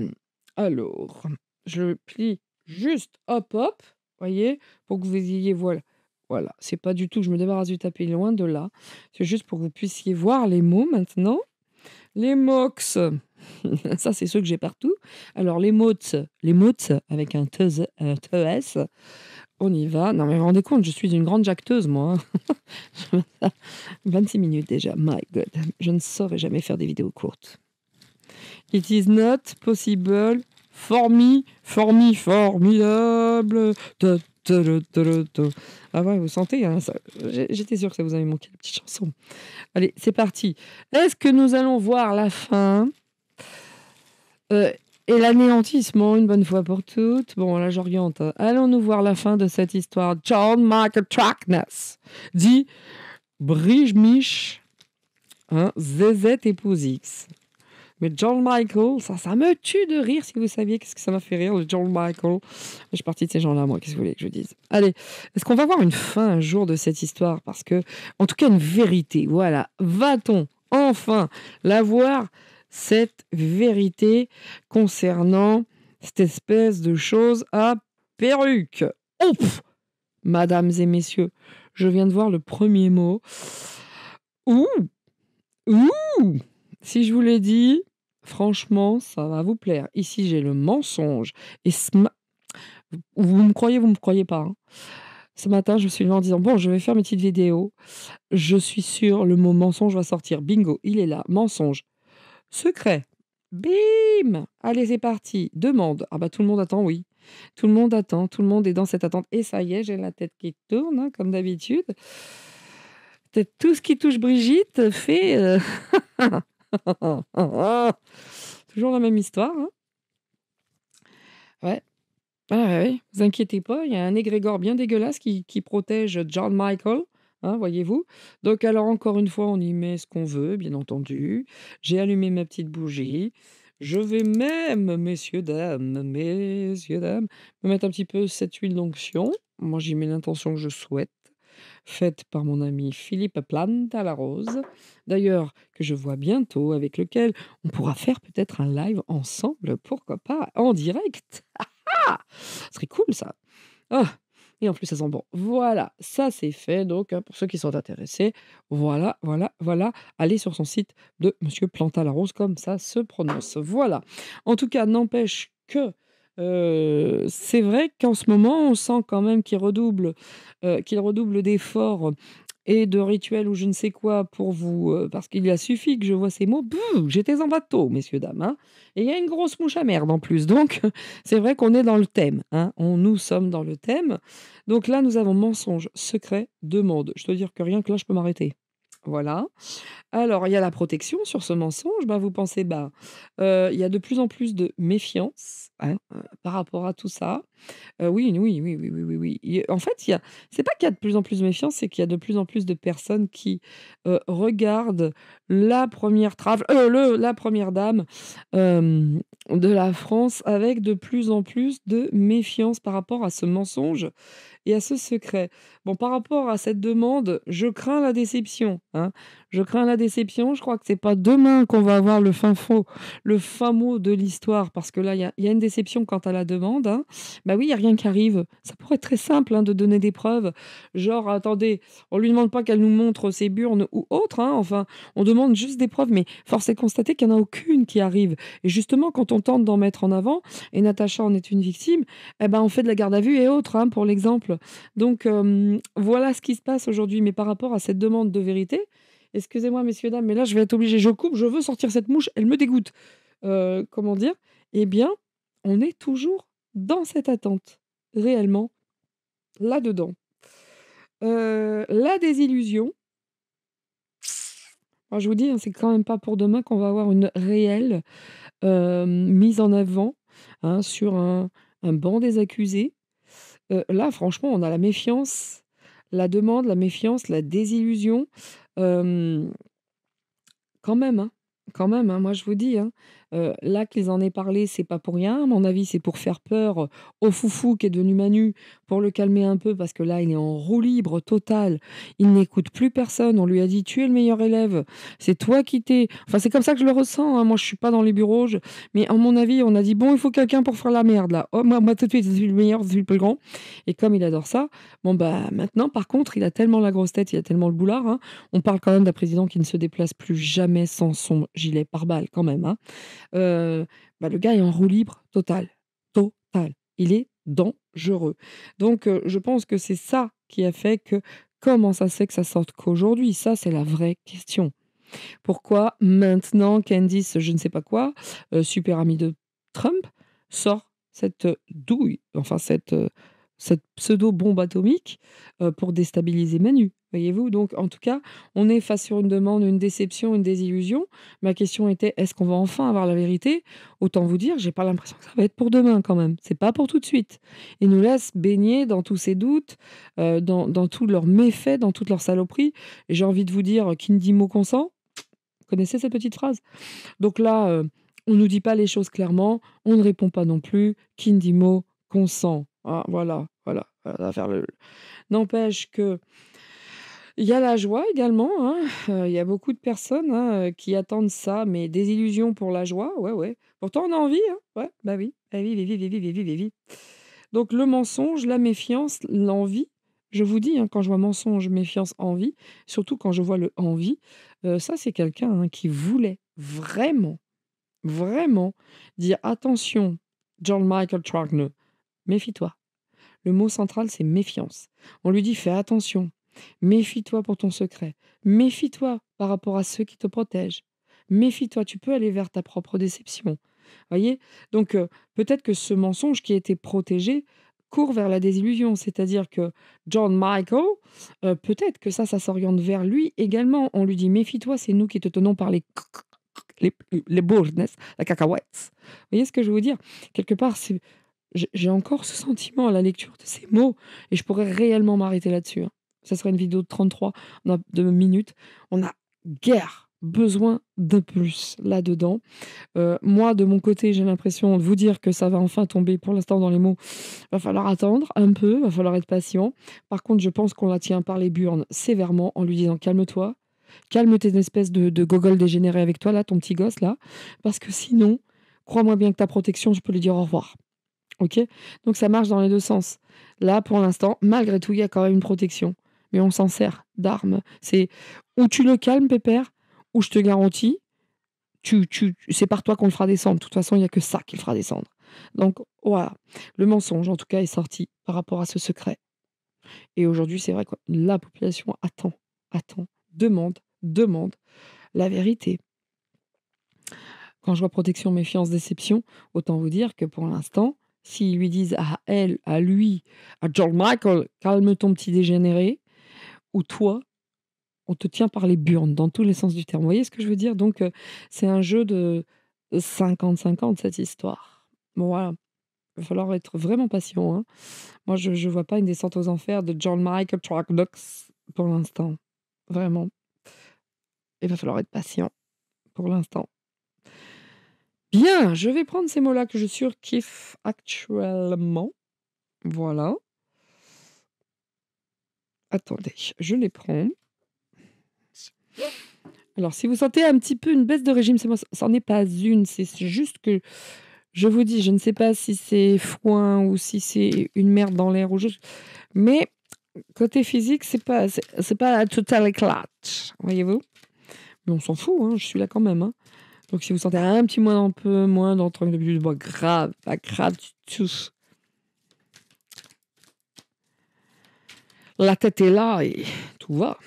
alors, je le plie juste, hop, hop, voyez, pour que vous ayez, voilà. Voilà, c'est pas du tout, je me débarrasse du tapis, loin de là. C'est juste pour que vous puissiez voir les mots maintenant. Les mox, ça c'est ceux que j'ai partout. Alors les mots avec un TES, on y va. Non mais vous vous rendez compte, je suis une grande jacteuse moi, hein. 26 minutes déjà, my god. Je ne saurais jamais faire des vidéos courtes. It is not possible formidable. Ah ouais, vous sentez, hein, j'étais sûre que ça vous avait manqué la petite chanson. Allez, c'est parti. Est-ce que nous allons voir la fin et l'anéantissement une bonne fois pour toutes? Bon, là j'oriente. Allons-nous voir la fin de cette histoire? John Michael Trackness dit Brijmisch, hein, ZZ épouse X. Mais John Michael, ça me tue de rire si vous saviez qu'est-ce que ça m'a fait rire, le John Michael. Je suis partie de ces gens-là, moi, qu'est-ce que vous voulez que je dise? Allez, est-ce qu'on va voir une fin un jour de cette histoire? Parce que, en tout cas, une vérité, voilà. Va-t-on enfin la voir, cette vérité concernant cette espèce de chose à perruque? Ouf! Mesdames et messieurs, je viens de voir le premier mot. Ouh! Ouh! Si je vous l'ai dit, franchement, ça va vous plaire. Ici, j'ai le mensonge. Et vous me croyez, vous me croyez pas, hein. Ce matin, je me suis levée en disant, bon, je vais faire mes petites vidéos. Je suis sûre, le mot mensonge va sortir. Bingo, il est là. Mensonge. Secret. Bim! Allez, c'est parti. Demande. Ah bah tout le monde attend, oui. Tout le monde attend. Tout le monde est dans cette attente. Et ça y est, j'ai la tête qui tourne, hein, comme d'habitude. Peut-être tout ce qui touche Brigitte fait... Toujours la même histoire, hein. Ouais. Ah ouais, vous inquiétez pas, il y a un égrégore bien dégueulasse qui protège John Michael, hein, voyez-vous. Donc alors encore une fois, on y met ce qu'on veut, bien entendu. J'ai allumé ma petite bougie. Je vais même, messieurs, dames, me mettre un petit peu cette huile d'onction. Moi, j'y mets l'intention que je souhaite, faite par mon ami Philippe Planta la Rose, d'ailleurs, que je vois bientôt, avec lequel on pourra faire peut-être un live ensemble, pourquoi pas, en direct. Ce serait cool ça. Ah! Et en plus, ça sent bon. Voilà, ça c'est fait. Donc, hein, pour ceux qui sont intéressés, voilà, voilà, voilà. Allez sur son site de Monsieur Planta la Rose, comme ça se prononce. Voilà. En tout cas, n'empêche que c'est vrai qu'en ce moment, on sent quand même qu'il redouble d'efforts et de rituels ou je ne sais quoi pour vous, parce qu'il a suffi que je vois ces mots, bouh, j'étais en bateau, messieurs, dames, hein, et il y a une grosse mouche à merde en plus, donc c'est vrai qu'on est dans le thème, hein, nous sommes dans le thème. Donc là, nous avons mensonge, secret, demande. Je dois dire que rien que là, je peux m'arrêter. Voilà. Alors, il y a la protection sur ce mensonge. Bah, vous pensez, bah, il y a de plus en plus de méfiance, hein, par rapport à tout ça. Oui, oui, oui, oui, oui, oui, oui. En fait, il y a c'est pas qu'il y a de plus en plus de méfiance, c'est qu'il y a de plus en plus de personnes qui, regardent la première la première dame, de la France avec de plus en plus de méfiance par rapport à ce mensonge et à ce secret. Bon, par rapport à cette demande, je crains la déception, hein. Je crains la déception. Je crois que c'est pas demain qu'on va avoir le fin mot de l'histoire parce que là, il y a une déception quant à la demande, hein. Bah oui, il y a rien qui arrive. Ça pourrait être très simple, hein, de donner des preuves. Genre, attendez, on lui demande pas qu'elle nous montre ses burnes ou autres, hein, enfin, on demande juste des preuves, mais force est de constater qu'il y en a aucune qui arrive. Et justement, quand on tente d'en mettre en avant, et Natacha en est une victime, eh ben, on fait de la garde à vue et autres, hein, pour l'exemple. Donc, voilà ce qui se passe aujourd'hui. Mais par rapport à cette demande de vérité, excusez-moi, messieurs, dames, mais là, je vais être obligée. Je coupe, je veux sortir cette mouche, elle me dégoûte. Comment dire? Eh bien, on est toujours dans cette attente, réellement, là-dedans. La désillusion, alors je vous dis, hein, c'est quand même pas pour demain qu'on va avoir une réelle, mise en avant, hein, sur un banc des accusés. Là, franchement, on a la méfiance, la demande, la méfiance, la désillusion, hem quand même, hein, quand même, hein. Moi, je vous dis, hein, là qu'ils en aient parlé, c'est pas pour rien. À mon avis, c'est pour faire peur, au foufou qui est devenu Manu, pour le calmer un peu parce que là, il est en roue libre totale. Il n'écoute plus personne. On lui a dit: «Tu es le meilleur élève, c'est toi qui t'es» enfin, c'est comme ça que je le ressens, hein. Moi, je suis pas dans les bureaux, mais à mon avis, on a dit: «Bon, il faut quelqu'un pour faire la merde là. Oh, moi tout de suite, je suis le meilleur, je suis le plus grand» et comme il adore ça, bon, bah, maintenant, par contre, il a tellement la grosse tête, il a tellement le boulard, hein, on parle quand même d'un président qui ne se déplace plus jamais sans son gilet pare-balles quand même, hein. Bah, le gars est en roue libre totale, totale. Il est dangereux. Donc je pense que c'est ça qui a fait que comment ça se fait que ça sorte qu'aujourd'hui? Ça, c'est la vraie question. Pourquoi maintenant Candice je ne sais pas quoi, super amie de Trump, sort cette, douille, enfin cette pseudo bombe atomique, pour déstabiliser Manu, voyez-vous? Donc en tout cas, on est face sur une demande, une déception, une désillusion. Ma question était: «Est-ce qu'on va enfin avoir la vérité?» Autant vous dire, j'ai pas l'impression que ça va être pour demain quand même. C'est pas pour tout de suite. Ils nous laissent baigner dans tous ces doutes, dans tous leurs méfaits, dans toutes leurs saloperies et j'ai envie de vous dire: «Qui ne dit mot consent». Connaissez cette petite phrase? Donc là, on nous dit pas les choses clairement, on ne répond pas non plus. Qui ne dit mot consent. Ah voilà, voilà, voilà, va faire le n'empêche qu'il y a la joie également, hein, il y a beaucoup de personnes, hein, qui attendent ça, mais des illusions pour la joie, ouais, ouais. Pourtant on a envie, hein, ouais, bah oui, bah oui, oui, oui, oui, oui, oui, oui, oui, oui. Donc le mensonge, la méfiance, l'envie, je vous dis, hein, quand je vois mensonge, méfiance, envie, surtout quand je vois le envie, ça c'est quelqu'un, hein, qui voulait vraiment, vraiment dire: «Attention, John Michael Trachner, méfie-toi». Le mot central, c'est méfiance. On lui dit: «Fais attention, méfie-toi pour ton secret, méfie-toi par rapport à ceux qui te protègent, méfie-toi, tu peux aller vers ta propre déception». Voyez? Donc peut-être que ce mensonge qui a été protégé court vers la désillusion. C'est-à-dire que John Michael, peut-être que ça s'oriente vers lui également. On lui dit: «Méfie-toi, c'est nous qui te tenons par les bournes, la cacahuètes». Vous voyez ce que je veux dire? Quelque part, j'ai encore ce sentiment à la lecture de ces mots et je pourrais réellement m'arrêter là-dessus, hein. Ça serait une vidéo de 33 de minutes. On a guère besoin de plus là-dedans. Moi, de mon côté, j'ai l'impression de vous dire que ça va enfin tomber. Pour l'instant, dans les mots, va falloir attendre un peu, va falloir être patient. Par contre, je pense qu'on la tient par les burnes sévèrement en lui disant: «Calme-toi, calme tes espèces de gogol dégénérés avec toi là, ton petit gosse là, parce que sinon, crois-moi bien que ta protection, je peux lui dire au revoir». OK? Donc ça marche dans les 2 sens. Là, pour l'instant, malgré tout, il y a quand même une protection, mais on s'en sert d'arme. C'est ou tu le calmes pépère, ou je te garantis c'est par toi qu'on le fera descendre. De toute façon, il y a que ça qui le fera descendre. Donc voilà, le mensonge, en tout cas, est sorti par rapport à ce secret et aujourd'hui, c'est vrai que la population attend. attends, demande, demande la vérité. Quand je vois protection, méfiance, déception, autant vous dire que pour l'instant, s'ils lui disent à elle, à lui, à George Michael: «Calme ton petit dégénéré» ou toi, on te tient par les burnes dans tous les sens du terme. Vous voyez ce que je veux dire? Donc c'est un jeu de 50-50 cette histoire. Bon voilà, il va falloir être vraiment patient, hein. Moi je vois pas une descente aux enfers de John Michael Trackdox pour l'instant, vraiment. Il va falloir être patient pour l'instant. Bien, je vais prendre ces mots-là que je surkiffe actuellement. Voilà. Attendez, je les prends. Alors, si vous sentez un petit peu une baisse de régime, c'est moi, ça n'en est pas une, c'est juste que je vous dis, je ne sais pas si c'est foin ou si c'est une merde dans l'air ou juste, mais côté physique, c'est pas la totale éclate, voyez-vous? Mais on s'en fout, hein, je suis là quand même, hein. Donc si vous sentez un petit moins un peu moins dans le truc de plus, bah, grave, pas grave du tout. La tête est là et tout va.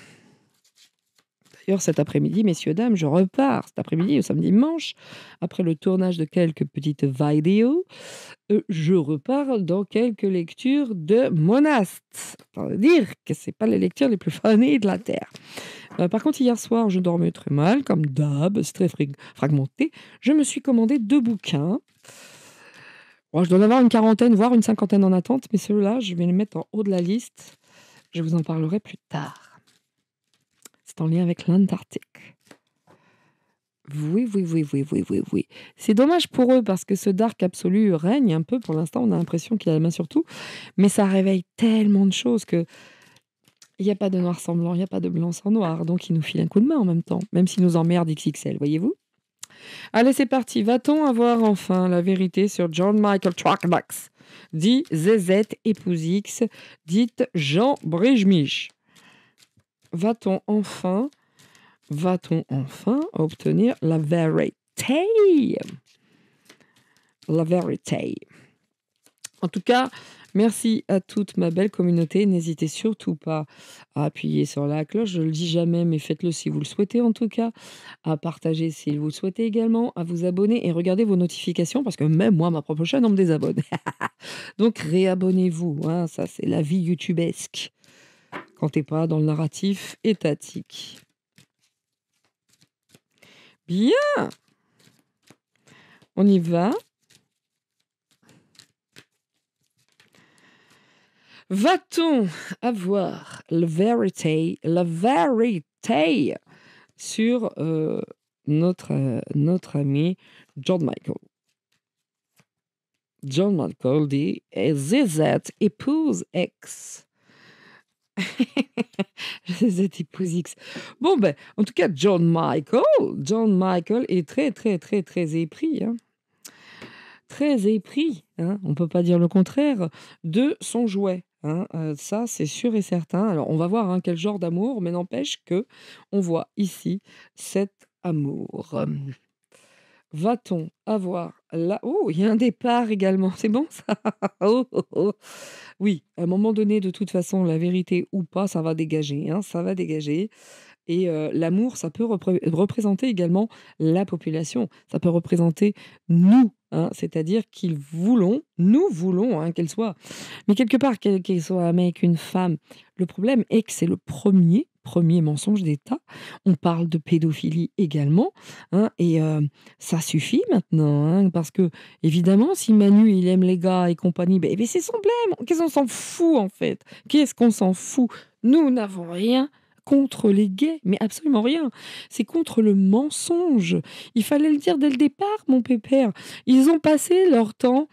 D'ailleurs, cet après-midi, messieurs, dames, je repars cet après-midi, au samedi dimanche, après le tournage de quelques petites vidéos, je repars dans quelques lectures de monastes. C'est-à-dire que c'est pas les lectures les plus funny de la terre. Par contre, hier soir, je dormais très mal, comme d'hab, c'est très fragmenté. Je me suis commandé 2 bouquins. Bon, je dois en avoir une quarantaine, voire une cinquantaine en attente, mais ceux-là, je vais les mettre en haut de la liste. Je vous en parlerai plus tard. C'est en lien avec l'Antarctique. Oui, oui, oui, oui, oui, oui, oui. C'est dommage pour eux parce que ce dark absolu règne un peu pour l'instant. On a l'impression qu'il a la main sur tout, mais ça réveille tellement de choses que il n'y a pas de noir sans blanc, il n'y a pas de blanc sans noir. Donc il nous file un coup de main en même temps, même s'il nous emmerde XXL, voyez-vous? Allez, c'est parti. Va-t-on avoir enfin la vérité sur John Michael Trackmax, dit ZZ épouse X, dite Jean Brijmich? Va-t-on enfin obtenir la vérité? La vérité. En tout cas, merci à toute ma belle communauté. N'hésitez surtout pas à appuyer sur la cloche. Je ne le dis jamais, mais faites-le si vous le souhaitez en tout cas. À partager si vous le souhaitez également. À vous abonner et regardez vos notifications parce que même moi, ma propre chaîne, on me désabonne. Donc réabonnez-vous. Hein, ça, c'est la vie youtubesque. Quand t'es pas dans le narratif étatique. Bien, on y va. Va-t-on avoir la vérité sur notre ami John Michael? John Michael dit ZZ épouse X. ZZ épouse X. Bon, ben, en tout cas, John Michael est très, très, très, très épris. Hein. Très épris, hein, on ne peut pas dire le contraire, de son jouet. Hein, ça, c'est sûr et certain. Alors, on va voir hein, quel genre d'amour, mais n'empêche que on voit ici cet amour. Va-t-on avoir là... Oh, il y a un départ également. C'est bon ça? Oh, oh, oh. Oui, à un moment donné, de toute façon, la vérité ou pas, ça va dégager. Hein, ça va dégager. Et l'amour, ça peut représenter également la population. Ça peut représenter nous, hein, c'est-à-dire nous voulons hein, qu'elle soit. Mais quelque part, qu'elle soit un mec, une femme, le problème est que c'est le premier mensonge d'État. On parle de pédophilie également, hein, et ça suffit maintenant, hein, parce que évidemment, si Manu il aime les gars et compagnie, ben, c'est son blême. Qu'est-ce qu'on s'en fout en fait? Qu'est-ce qu'on s'en fout? Nous n'avons rien contre les gays, mais absolument rien. C'est contre le mensonge. Il fallait le dire dès le départ, mon pépère. Ils ont passé leur temps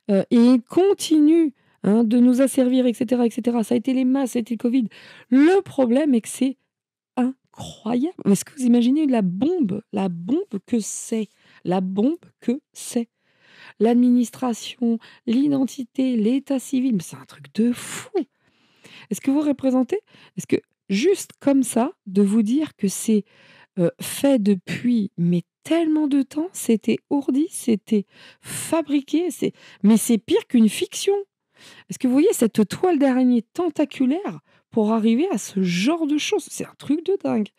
et ils continuent hein, de nous asservir, etc., etc. Ça a été les masses, ça a été le Covid. Le problème est que c'est incroyable. Est-ce que vous imaginez la bombe que c'est? La bombe que c'est. L'administration, l'identité, l'état civil, mais c'est un truc de fou. Est-ce que vous représentez? Est-ce que juste comme ça, de vous dire que c'est fait depuis mais tellement de temps, c'était ourdi, c'était fabriqué, mais c'est pire qu'une fiction. Est-ce que vous voyez cette toile d'araignée tentaculaire pour arriver à ce genre de choses? C'est un truc de dingue.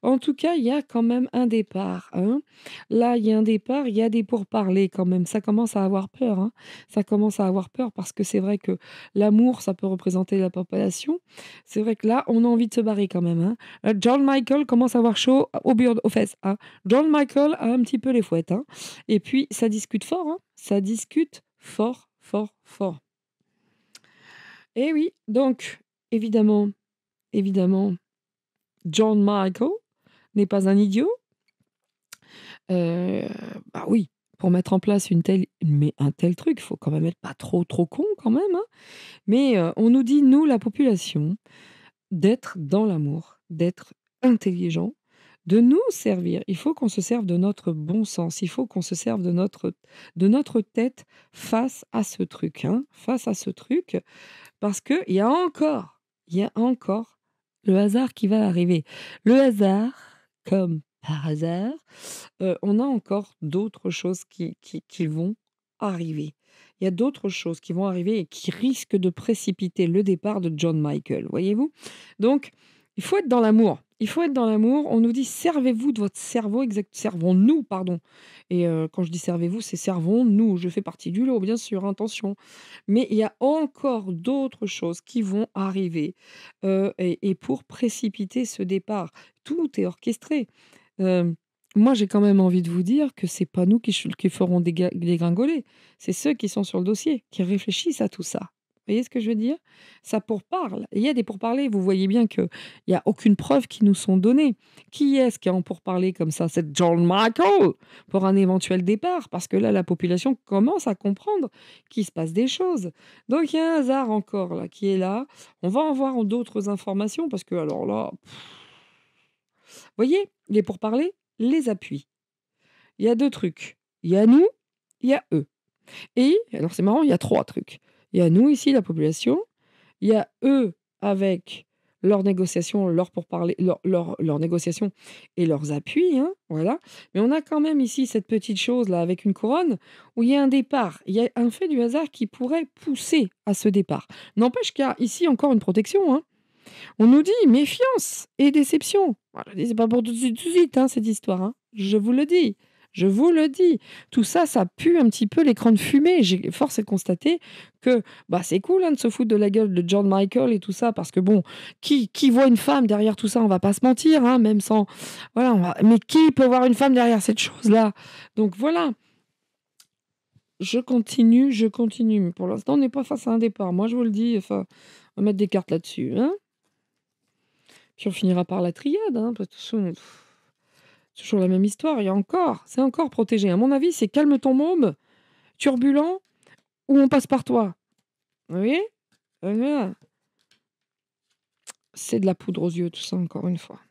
En tout cas, il y a quand même un départ, hein. Là, il y a un départ, il y a des pourparlers quand même. Ça commence à avoir peur, hein. Ça commence à avoir peur parce que c'est vrai que l'amour, ça peut représenter la population. C'est vrai que là, on a envie de se barrer quand même, hein. John Michael commence à avoir chaud aux fesses, hein. John Michael a un petit peu les fouettes, hein. Et puis ça discute fort, hein. Ça discute fort, fort, fort. Et oui, donc évidemment, évidemment, John Michael n'est pas un idiot. Heu, bah, oui, pour mettre en place un tel truc, il faut quand même être pas trop, trop con quand même, hein. Mais, on nous dit, nous, la population, d'être dans l'amour, d'être intelligent, de nous servir. Il faut qu'on se serve de notre bon sens. Il faut qu'on se serve de notre tête face à ce truc, hein, face à ce truc. Parce qu'il y a encore le hasard qui va arriver. Le hasard, comme par hasard, on a encore d'autres choses qui vont arriver. Il y a d'autres choses qui vont arriver et qui risquent de précipiter le départ de John Michael, voyez-vous? Donc il faut être dans l'amour. Il faut être dans l'amour. On nous dit: «Servez-vous de votre cerveau», servons-nous, pardon, et quand je dis servez-vous, c'est servons-nous. Je fais partie du lot, bien sûr, hein, attention. Mais il y a encore d'autres choses qui vont arriver, et pour précipiter ce départ. Tout est orchestré. Hem, Moi, j'ai quand même envie de vous dire que c'est pas nous qui ferons dégringoler. C'est ceux qui sont sur le dossier, qui réfléchissent à tout ça. Vous voyez ce que je veux dire? Ça pourparle. Il y a des pourparlers. Vous voyez bien qu'il y a aucune preuve qui nous sont données. Qui est-ce qui est en pourparlers comme ça? C'est John Michael pour un éventuel départ, parce que là, la population commence à comprendre qu'il se passe des choses. Donc il y a un hasard encore là qui est là. On va en voir d'autres informations parce que alors là, voyez, les pourparlers, les appuis. Il y a 2 trucs. Il y a nous, il y a eux. Et alors c'est marrant, il y a 3 trucs. Il y a nous ici, la population, il y a eux avec leurs négociations, leurs pourparlers, leurs négociations et leurs appuis, hein, voilà. Mais on a quand même ici cette petite chose-là avec une couronne où il y a un départ. Il y a un fait du hasard qui pourrait pousser à ce départ. N'empêche qu'il y a ici encore une protection, hein. On nous dit méfiance et déception. Voilà, je dis, c'est pas pour tout de suite, hein, cette histoire, hein. Je vous le dis. Je vous le dis. Tout ça, ça pue un petit peu l'écran de fumée. J'ai force est de constater que bah, c'est cool, hein, de se foutre de la gueule de John Michael et tout ça, parce que bon, qui voit une femme derrière tout ça, on va pas se mentir, hein, même sans. Voilà, mais qui peut voir une femme derrière cette chose-là? Donc voilà, je continue, je continue. Mais pour l'instant, on n'est pas face à un départ. Moi, je vous le dis, enfin, on va mettre des cartes là-dessus, hein. Puis on finira par la triade, hein, parce que de toute façon, c'est toujours la même histoire. C'est encore protégé. À mon avis, c'est calme ton môme, turbulent, ou on passe par toi. Vous voyez? Voilà. C'est de la poudre aux yeux, tout ça, encore une fois.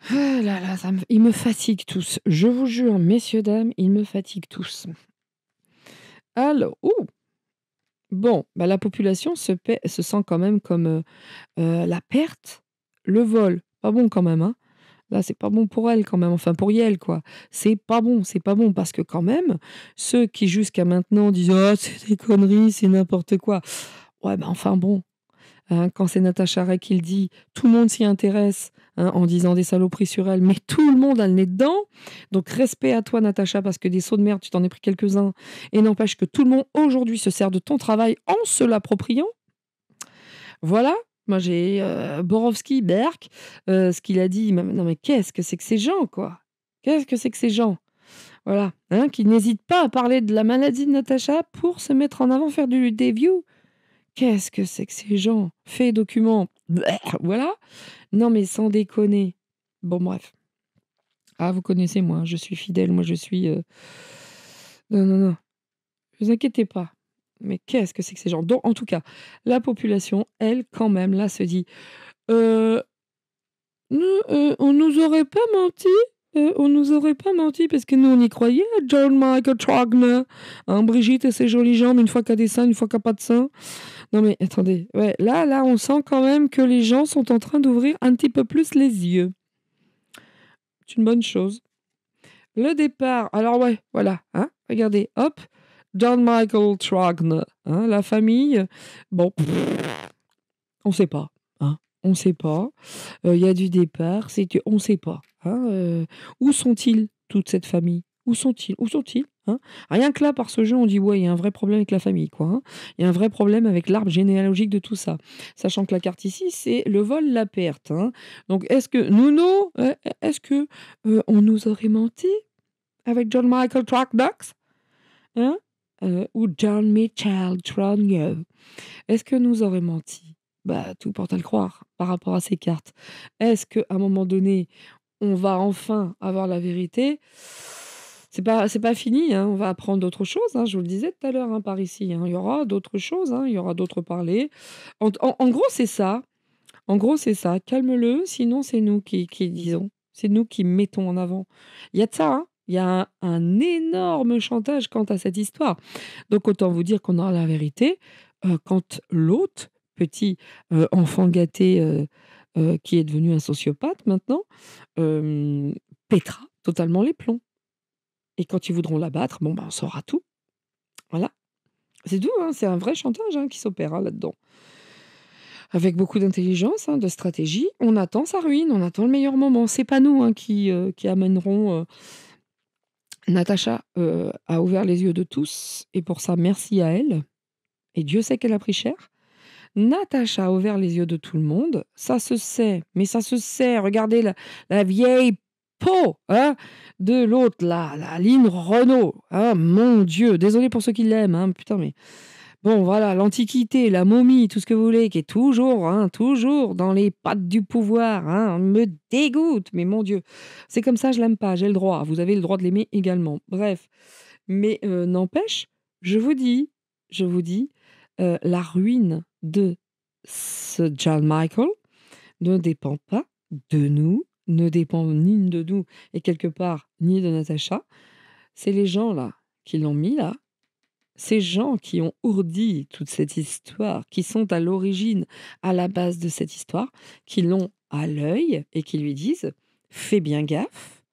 Ah là là, ils me fatiguent tous. Je vous jure, messieurs, dames, ils me fatiguent tous. Alors, bon, bah, la population se sent quand même comme la perte, le vol. Pas bon quand même, hein. Là, c'est pas bon pour elle quand même, enfin pour Yael quoi. C'est pas bon parce que quand même, ceux qui jusqu'à maintenant disent: «Oh c'est des conneries, c'est n'importe quoi». Ouais, bah, enfin bon, hein, quand c'est Natacha Ray qui le dit, tout le monde s'y intéresse, hein, en disant des saloperies sur elle, mais tout le monde a le nez dedans. Donc respect à toi Natacha, parce que des sauts de merde, tu t'en es pris quelques-uns et n'empêche que tout le monde aujourd'hui se sert de ton travail en se l'appropriant. Voilà, moi j'ai, Borowski, Berk, ce qu'il a dit, non mais qu'est-ce que c'est que ces gens, quoi? Qu'est-ce que c'est que ces gens? Voilà, hein, qui n'hésitent pas à parler de la maladie de Natacha pour se mettre en avant, faire des views. Qu'est-ce que c'est que ces gens? Faits, documents, voilà. Non mais sans déconner. Bon bref. Ah vous connaissez moi, je suis fidèle, moi je suis, non, non, non, vous inquiétez pas. Mais qu'est-ce que c'est que ces gens? Donc en tout cas, la population, elle, quand même, là, se dit: «Heu, nous, on nous aurait pas menti, on nous aurait pas menti parce que nous on y croyait à John Michael Wagner, hein, Brigitte et ses jolies jambes, une fois qu'elle a des seins, une fois qu'elle a pas de seins». Non mais attendez, ouais, là, on sent quand même que les gens sont en train d'ouvrir un petit peu plus les yeux. C'est une bonne chose. Le départ, alors ouais, voilà, hein, regardez, hop, John Michael Trogner, hein, la famille, bon, on sait pas, hein, on sait pas. Il y a du départ, on sait pas, hein, où sont-ils, toute cette famille? Où sont-ils? Où sont-ils? Hein? Rien que là, par ce jeu, on dit: «Ouais, il y a un vrai problème avec la famille, quoi, hein». Il y a un vrai problème avec l'arbre généalogique de tout ça. Sachant que la carte ici, c'est le vol, la perte, hein. Donc est-ce que Nuno, est-ce que, on nous aurait menti avec John Michael Trogdux? Hein? Ou John Mitchell Trogno? Est-ce que nous aurait menti? Bah, tout porte à le croire par rapport à ces cartes. Est-ce qu'à un moment donné, on va enfin avoir la vérité? C'est pas fini, hein, on va apprendre d'autres choses, hein, je vous le disais tout à l'heure, hein, par ici, hein. Il y aura d'autres choses, hein, il y aura d'autres parlers. En gros, c'est ça. En gros, c'est ça. Calme-le, sinon c'est nous qui disons. C'est nous qui mettons en avant. Il y a de ça, hein. Il y a un énorme chantage quant à cette histoire. Donc autant vous dire qu'on aura la vérité, quand l'autre, petit, enfant gâté, qui est devenu un sociopathe maintenant, hem, pètera totalement les plombs et quand ils voudront l'abattre, bon, ben, on saura tout. Voilà, c'est tout, hein, c'est un vrai chantage, hein, qui s'opère, hein, là-dedans. Avec beaucoup d'intelligence, hein, de stratégie, on attend sa ruine, on attend le meilleur moment. C'est pas nous, hein, qui amènerons, Natacha, a ouvert les yeux de tous et pour ça, merci à elle et Dieu sait qu'elle a pris cher. Natacha a ouvert les yeux de tout le monde, ça se sait, mais ça se sait. Regardez la vieille peau, hein, de l'autre là, la Lynn Renault, hein, mon Dieu, désolé pour ceux qui l'aiment, hein, putain, mais bon, voilà, l'Antiquité, la momie, tout ce que vous voulez, qui est toujours, hein, toujours dans les pattes du pouvoir, hein, me dégoûte, mais mon Dieu, c'est comme ça, je l'aime pas, j'ai le droit, vous avez le droit de l'aimer également. Bref, mais n'empêche, je vous dis, la ruine de ce John Michael ne dépend pas de nous, ne dépend ni de nous et quelque part ni de Natacha. C'est les gens là qui l'ont mis là, ces gens qui ont ourdi toute cette histoire, qui sont à l'origine, à la base de cette histoire, qui l'ont à l'œil et qui lui disent: «Fais bien gaffe,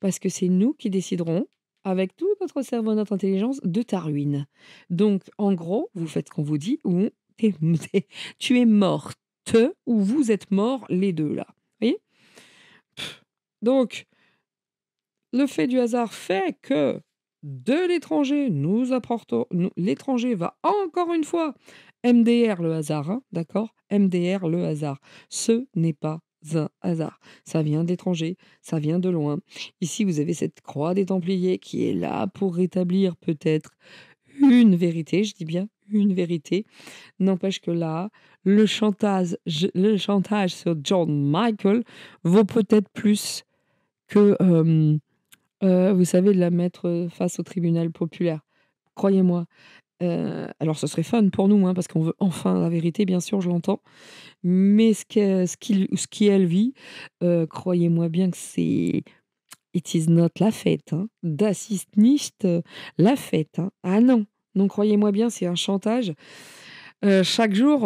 parce que c'est nous qui déciderons, avec tout notre cerveau, notre intelligence, de ta ruine. Donc en gros, vous faites ce qu'on vous dit ou tu tu es morte ou vous êtes morts les 2 là». Vous voyez? Donc le fait du hasard fait que, de l'étranger, nous apportons nous l'étranger va encore une fois MDR le hasard, hein, d'accord? MDR le hasard. Ce n'est pas un hasard. Ça vient d'étrangers, ça vient de loin. Ici, vous avez cette croix des Templiers qui est là pour rétablir peut-être une vérité, je dis bien une vérité. N'empêche que là, le chantage sur John Michael vaut peut-être plus que, vous savez, de la mettre, face au tribunal populaire. Croyez-moi, alors ce serait fun pour nous, hein, parce qu'on veut enfin la vérité, bien sûr, je l'entends. Mais ce qu'elle vit, croyez-moi bien que c'est it is not la fête, hein. Das ist nicht, la fête, hein. Ah non, non, croyez-moi bien, c'est un chantage. Chaque jour,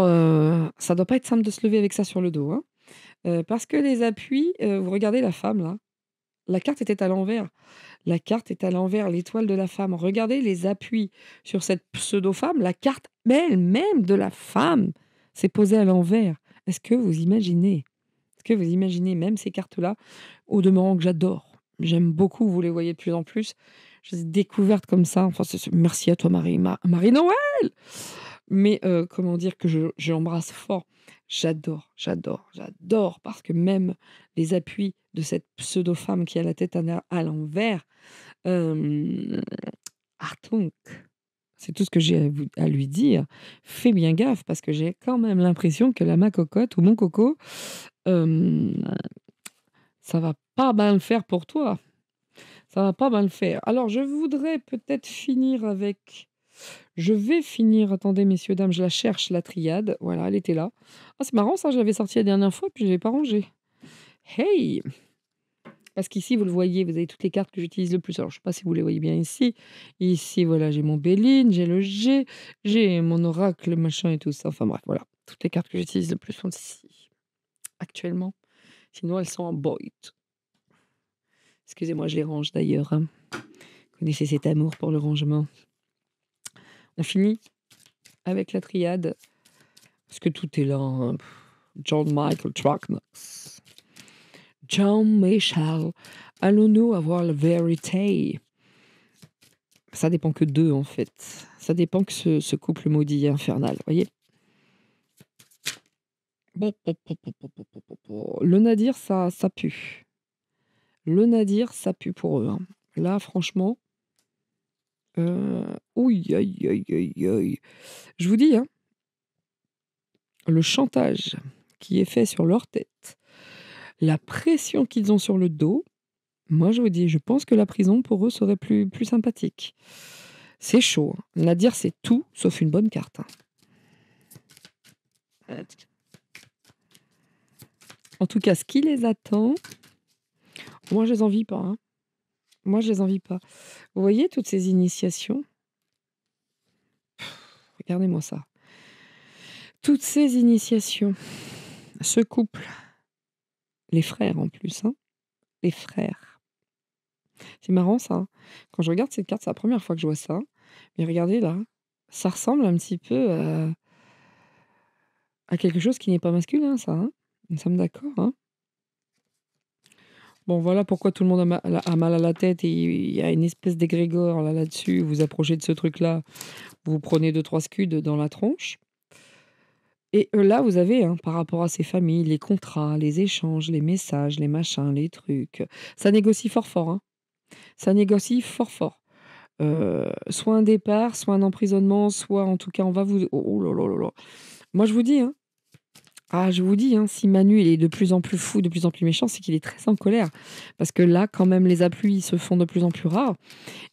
ça doit pas être simple de se lever avec ça sur le dos, hein. Parce que les appuis, vous regardez la femme là, la carte était à l'envers. La carte est à l'envers, l'étoile de la femme. Regardez les appuis sur cette pseudo-femme. La carte elle-même de la femme s'est posée à l'envers. Est-ce que vous imaginez? Est-ce que vous imaginez même ces cartes-là? Au demeurant que j'adore. J'aime beaucoup, vous les voyez de plus en plus. Je les ai découvertes comme ça. Enfin, merci à toi Marie-Noël! Mais comment dire que je l'embrasse fort. J'adore, j'adore, j'adore parce que même les appuis de cette pseudo-femme qui a la tête à l'envers, hem, Achtung, c'est tout ce que j'ai à lui dire. Fais bien gaffe parce que j'ai quand même l'impression que la ma cocotte ou mon coco, hem, ça va pas bien le faire pour toi. Ça va pas bien le faire. Alors je voudrais peut-être finir avec je vais finir, attendez messieurs, dames, je la cherche la triade. Voilà, elle était là. Ah, c'est marrant ça, je l'avais sortie la dernière fois, puis je l'ai pas rangée. Hey! Parce qu'ici, vous le voyez, vous avez toutes les cartes que j'utilise le plus. Alors, je sais pas si vous les voyez bien ici. Ici, voilà, j'ai mon Béline, j'ai le G, j'ai mon oracle, machin et tout ça. Enfin bref, voilà. Toutes les cartes que j'utilise le plus sont ici, actuellement. Sinon, elles sont en boîte. Excusez-moi, je les range d'ailleurs, hein. Vous connaissez cet amour pour le rangement. On finit avec la triade, parce que tout est là, hein. John Michael Trucknox. John Michel, allons-nous avoir la vérité? Ça dépend que d'eux, en fait. Ça dépend que ce couple maudit et infernal, voyez? Le nadir, ça pue. Le nadir, ça pue pour eux, hein. Là, franchement, ouïe, aïe, aïe, aïe, aïe. Je vous dis, hein, le chantage qui est fait sur leur tête, la pression qu'ils ont sur le dos, moi, je vous dis, je pense que la prison, pour eux, serait plus sympathique. C'est chaud, hein. Nadir, c'est tout sauf une bonne carte, hein. En tout cas, ce qui les attend, moi, je les envie pas, hein. Moi, je les envie pas. Vous voyez toutes ces initiations? Regardez-moi ça. Toutes ces initiations, ce couple, les frères en plus, hein, les frères. C'est marrant ça, hein. Quand je regarde cette carte, c'est la première fois que je vois ça. Mais regardez là, ça ressemble un petit peu à quelque chose qui n'est pas masculin, ça, hein. Nous sommes d'accord, hein. Bon, voilà pourquoi tout le monde a mal à la tête et il y a une espèce d'égrégore là-dessus. Vous approchez de ce truc-là, vous prenez 2-3 scuds dans la tronche. Et là, vous avez, hein, par rapport à ces familles, les contrats, les échanges, les messages, les machins, les trucs. Ça négocie fort fort, hein. Ça négocie fort fort. Soit un départ, soit un emprisonnement, soit en tout cas on va vous oh là là là là. Moi je vous dis, hein, je vous dis, hein, si Manu il est de plus en plus fou, de plus en plus méchant, c'est qu'il est très en colère. Parce que là, quand même, les appui se font de plus en plus rares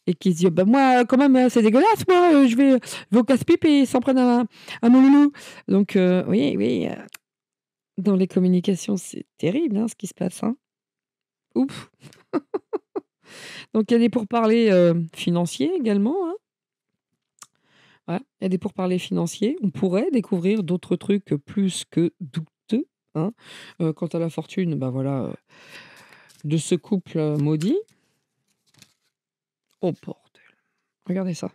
et qu'il se dit: «Bah, moi, quand même, c'est dégueulasse, moi, je vais au casse-pipe et ils s'en prennent à mon loulou». Donc oui, oui, dans les communications, c'est terrible, hein, ce qui se passe, hein. Ouf! Donc il y a des pourparlers, financiers également, hein. Ouais, il y a des pourparlers financiers. On pourrait découvrir d'autres trucs, plus que douteux, hein. Quant à la fortune, bah, voilà, de ce couple, maudit. Oh bordel! Regardez ça.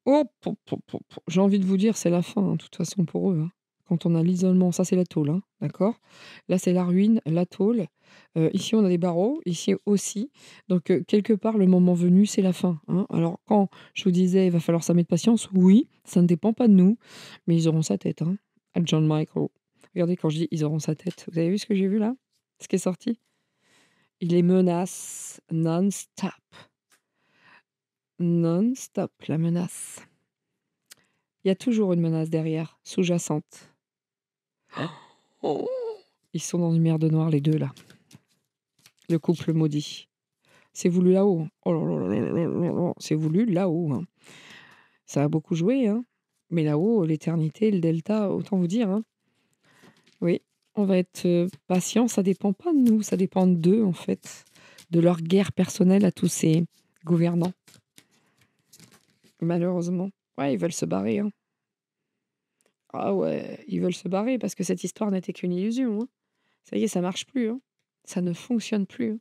Oh po po po po j'ai envie de vous dire, c'est la fin, hein, de toute façon pour eux, hein. Quand on a l'isolement, ça c'est la tôle, hein, d'accord? Là, c'est la ruine, la tôle. Ici, on a des barreaux, ici aussi. Donc, quelque part, le moment venu, c'est la fin, hein. Alors quand je vous disais: «Il va falloir s'armer de patience», oui, ça ne dépend pas de nous, mais ils auront sa tête, hein, à John Michael. Regardez, quand je dis: «Ils auront sa tête», vous avez vu ce que j'ai vu là? Ce qui est sorti? Il les menace non-stop. Non-stop, la menace. Il y a toujours une menace derrière, sous-jacente. Oh! Ils sont dans une merde noire les 2 là, le couple maudit. C'est voulu là-haut, hein. Oh là là là là là là là, c'est voulu là-haut, hein. Ça a beaucoup joué, hein, mais là-haut, l'éternité, le delta, autant vous dire, hein. Oui, on va être, patient, ça dépend pas de nous, ça dépend d'eux en fait, de leur guerre personnelle à tous ces gouvernants. Malheureusement. Ouais, ils veulent se barrer, hein. Ah ouais, ils veulent se barrer parce que cette histoire n'était qu'une illusion, hein. Ça y est, ça marche plus, hein. Ça ne fonctionne plus, hein.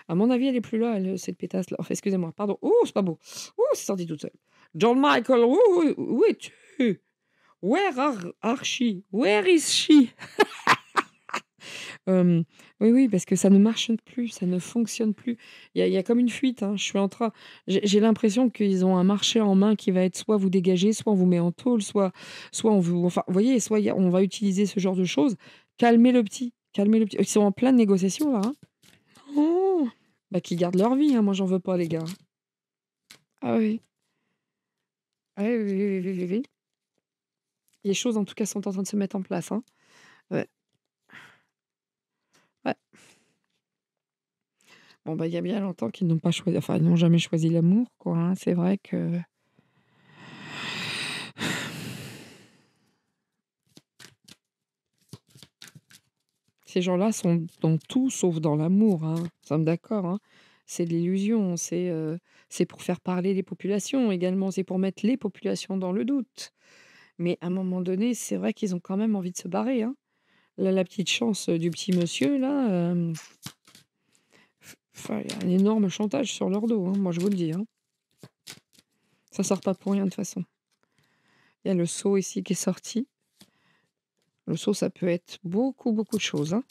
À mon avis, elle est plus là, elle, cette pétasse-là. Enfin, excusez-moi, pardon. Ouh, c'est pas beau. Ouh, c'est sorti toute seule. John Michael, où es-tu? Are she? Where is she? Oui, oui, parce que ça ne marche plus, ça ne fonctionne plus. Il y a comme une fuite, hein. Je suis en train j'ai l'impression qu'ils ont un marché en main qui va être soit vous dégagez, soit on vous met en tôle, soit on vous enfin, vous voyez, soit on va utiliser ce genre de choses. Calmez le petit, calmez le petit. Ils sont en pleine négociation là, hein. Oh! Bah, qu'ils gardent leur vie, hein, moi j'en veux pas les gars. Ah oui. Ah oui, oui, oui, oui, oui, oui. Les choses en tout cas sont en train de se mettre en place, hein. Ouais, ouais. Bon, bah, il y a bien longtemps qu'ils n'ont pas choisi enfin, ils n'ont jamais choisi l'amour, quoi, hein. C'est vrai que ces gens-là sont dans tout sauf dans l'amour, hein. Nous sommes d'accord, hein. C'est de l'illusion, c'est pour faire parler les populations également, c'est pour mettre les populations dans le doute. Mais à un moment donné, c'est vrai qu'ils ont quand même envie de se barrer, hein. Là, la petite chance, du petit monsieur là, enfin, il y a un énorme chantage sur leur dos, hein, moi je vous le dis, hein. Ça sort pas pour rien de toute façon. Il y a le seau ici qui est sorti. Le seau, ça peut être beaucoup, beaucoup de choses, hein.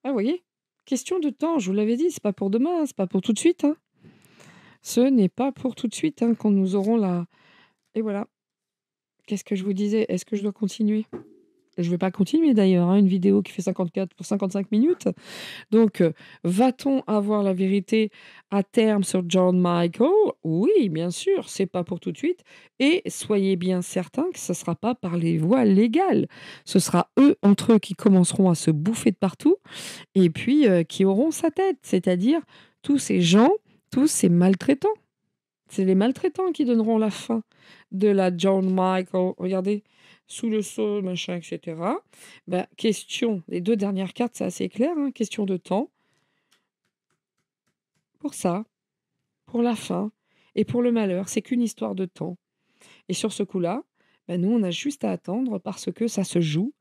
Ah, vous voyez? Question de temps, je vous l'avais dit, c'est pas pour demain, hein, c'est pas pour tout de suite, hein. Ce n'est pas pour tout de suite, hein, quand nous aurons la et voilà. Qu'est-ce que je vous disais? Est-ce que je dois continuer? Je vais pas continuer d'ailleurs, hein, une vidéo qui fait 54 pour 55 minutes. Donc, va-t-on avoir la vérité à terme sur John Michael? Oui, bien sûr, c'est pas pour tout de suite et soyez bien certains que ce sera pas par les voies légales. Ce sera eux, entre eux, qui commenceront à se bouffer de partout et puis, qui auront sa tête, c'est-à-dire tous ces gens, tous ces maltraitants. C'est les maltraitants qui donneront la fin de la John Michael. Regardez, sous le sceau, machin, et cetera. Bah, question, les 2 dernières cartes, c'est assez clair, hein, question de temps pour ça, pour la fin et pour le malheur. C'est qu'une histoire de temps et sur ce coup-là, bah, nous, on a juste à attendre parce que ça se joue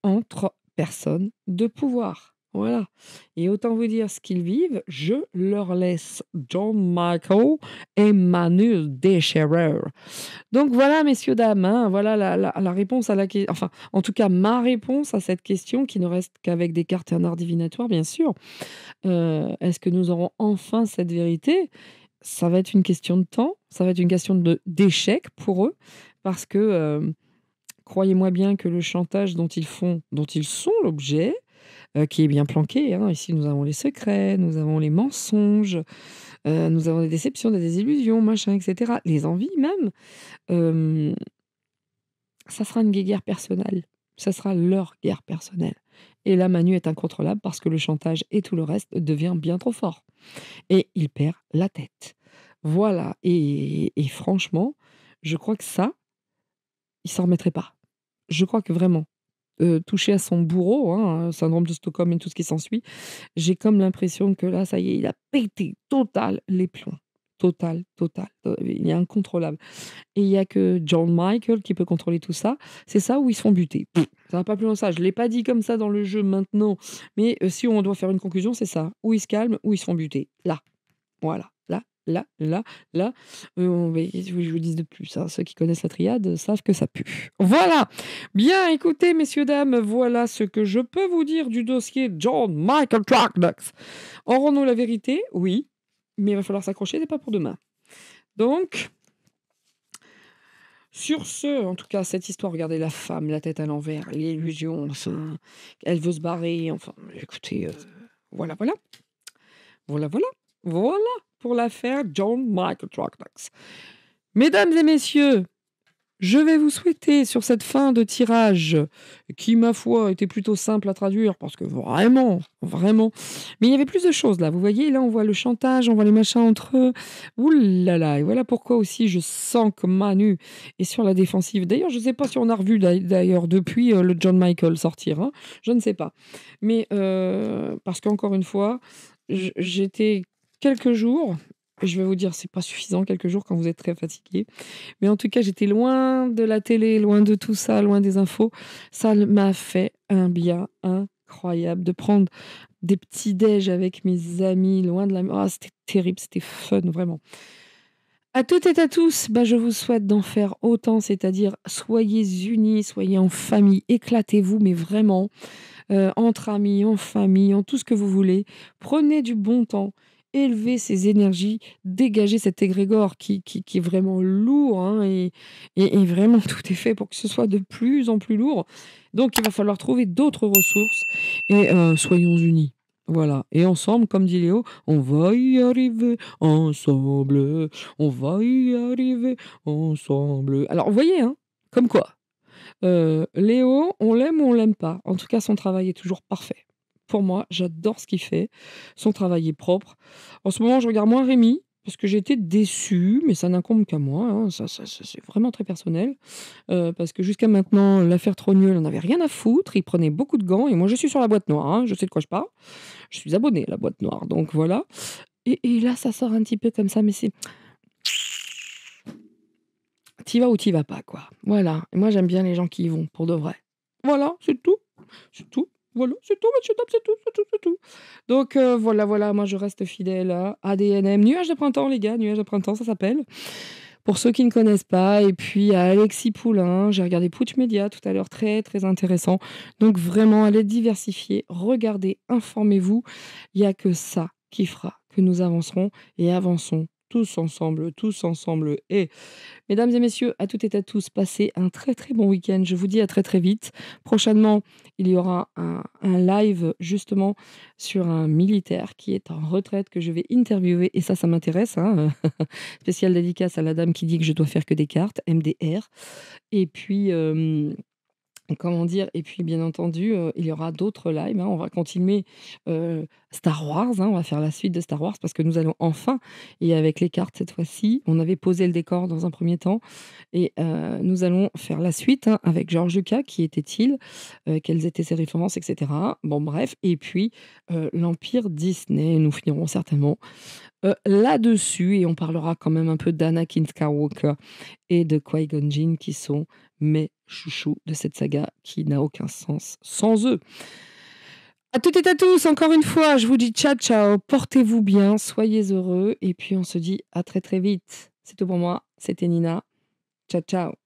entre personnes de pouvoir. Voilà. Et autant vous dire ce qu'ils vivent, je leur laisse John Michael et Manu Descherer. Donc voilà, messieurs, dames, hein, voilà la réponse à la question. Enfin, en tout cas, ma réponse à cette question qui ne reste qu'avec des cartes et un art divinatoire, bien sûr. Est-ce que nous aurons enfin cette vérité? Ça va être une question de temps, ça va être une question d'échec pour eux, parce que croyez-moi bien que le chantage dont ils sont l'objet, qui est bien planqué, hein. Ici, nous avons les secrets, nous avons les mensonges, nous avons des déceptions, des désillusions, machin, et cetera. Les envies même. Hem, Ça sera une guerre personnelle. Ça sera leur guerre personnelle. Et là, Manu est incontrôlable parce que le chantage et tout le reste devient bien trop fort. Et il perd la tête. Voilà. Et franchement, je crois que ça, il s'en remettrait pas. Je crois que vraiment, touché à son bourreau, hein, syndrome de Stockholm et tout ce qui s'ensuit, j'ai comme l'impression que là, ça y est, il a pété total les plombs. Total, total, il est incontrôlable et il y a que John Michael qui peut contrôler tout ça. C'est ça où ils se font buter. Ça va pas plus loin que ça. Je l'ai pas dit comme ça dans le jeu maintenant, mais si on doit faire une conclusion, c'est ça. Où ils se calment, où ils se font buter. Là, voilà, là, mais je vous dis de plus, hein, ceux qui connaissent la triade savent que ça pue. Voilà! Bien, écoutez, messieurs, dames, voilà ce que je peux vous dire du dossier John Michael Trackducks. Aurons-nous la vérité? Oui, mais il va falloir s'accrocher, c'est pas pour demain. Donc, sur ce, en tout cas, cette histoire, regardez la femme, la tête à l'envers, l'illusion, elle veut se barrer, enfin, écoutez, voilà, voilà. Voilà, voilà. Voilà pour l'affaire John Michael Trackducks. Mesdames et messieurs, je vais vous souhaiter sur cette fin de tirage, qui ma foi était plutôt simple à traduire, parce que vraiment, vraiment, mais il y avait plus de choses là. Vous voyez, là on voit le chantage, on voit les machins entre eux. Ouh là là, et voilà pourquoi aussi je sens que Manu est sur la défensive. D'ailleurs, je ne sais pas si on a revu d'ailleurs depuis le John Michael sortir, hein. Je ne sais pas. Mais parce qu'encore une fois, j'étais quelques jours, et je vais vous dire, c'est pas suffisant quelques jours quand vous êtes très fatigué. Mais en tout cas, j'étais loin de la télé, loin de tout ça, loin des infos. Ça m'a fait un bien incroyable de prendre des petits déj avec mes amis, loin de la c'était terrible, c'était fun, vraiment. À toutes et à tous, bah, je vous souhaite d'en faire autant, c'est-à-dire soyez unis, soyez en famille, éclatez-vous, mais vraiment, entre amis, en famille, en tout ce que vous voulez. Prenez du bon temps, élevez ces énergies, dégagez cet égrégore qui est vraiment lourd, hein, et vraiment tout est fait pour que ce soit de plus en plus lourd. Donc il va falloir trouver d'autres ressources et soyons unis. Voilà, et ensemble, comme dit Léo, on va y arriver ensemble, on va y arriver ensemble. Alors, vous voyez, hein, comme quoi. Léo, on l'aime ou on l'aime pas. En tout cas, son travail est toujours parfait. Pour moi, j'adore ce qu'il fait. Son travail est propre. En ce moment, je regarde moins Rémi parce que j'ai été déçue, mais ça n'incombe qu'à moi, hein. Ça, c'est vraiment très personnel. Parce que jusqu'à maintenant, l'affaire Trogneux, il en avait rien à foutre. Il prenait beaucoup de gants et moi, je suis sur la boîte noire, hein. Je sais de quoi je parle. Je suis abonnée à la boîte noire, donc voilà. Et là, ça sort un petit peu comme ça, mais c'est t'y vas ou t'y vas pas, quoi. Voilà. Et moi, j'aime bien les gens qui y vont, pour de vrai. Voilà, c'est tout. C'est tout. Voilà, c'est tout, monsieur, dame, c'est tout, c'est tout, c'est tout. Donc voilà, voilà, moi je reste fidèle à ADNM, Nuages de printemps les gars, Nuages de printemps ça s'appelle. Pour ceux qui ne connaissent pas et puis à Alexis Poulain, j'ai regardé Putsch Média tout à l'heure, très, très intéressant. Donc vraiment, allez diversifier, regardez, informez-vous. Il y a que ça qui fera que nous avancerons et avançons tous ensemble et mesdames et messieurs, à toutes et à tous, passez un très, très bon week-end. Je vous dis à très, très vite. Prochainement, il y aura un live justement sur un militaire qui est en retraite que je vais interviewer et ça m'intéresse, hein. Spéciale dédicace à la dame qui dit que je dois faire que des cartes, MDR et puis, comment dire? Et puis bien entendu, il y aura d'autres lives, hein. On va continuer, Star Wars, hein, on va faire la suite de Star Wars parce que nous allons enfin et avec les cartes cette fois-ci, on avait posé le décor dans un premier temps et nous allons faire la suite, hein, avec George Lucas. Qui était-il? Quelles étaient ses références et cetera. Bon bref et puis, l'empire Disney. Nous finirons certainement, là-dessus et on parlera quand même un peu d'Anakin Skywalker et de Qui-Gon Jinn qui sont mes chouchous de cette saga qui n'a aucun sens sans eux. À toutes et à tous, encore une fois, je vous dis ciao ciao, portez-vous bien, soyez heureux et puis on se dit à très très vite. C'est tout pour moi, c'était Nina. Ciao ciao.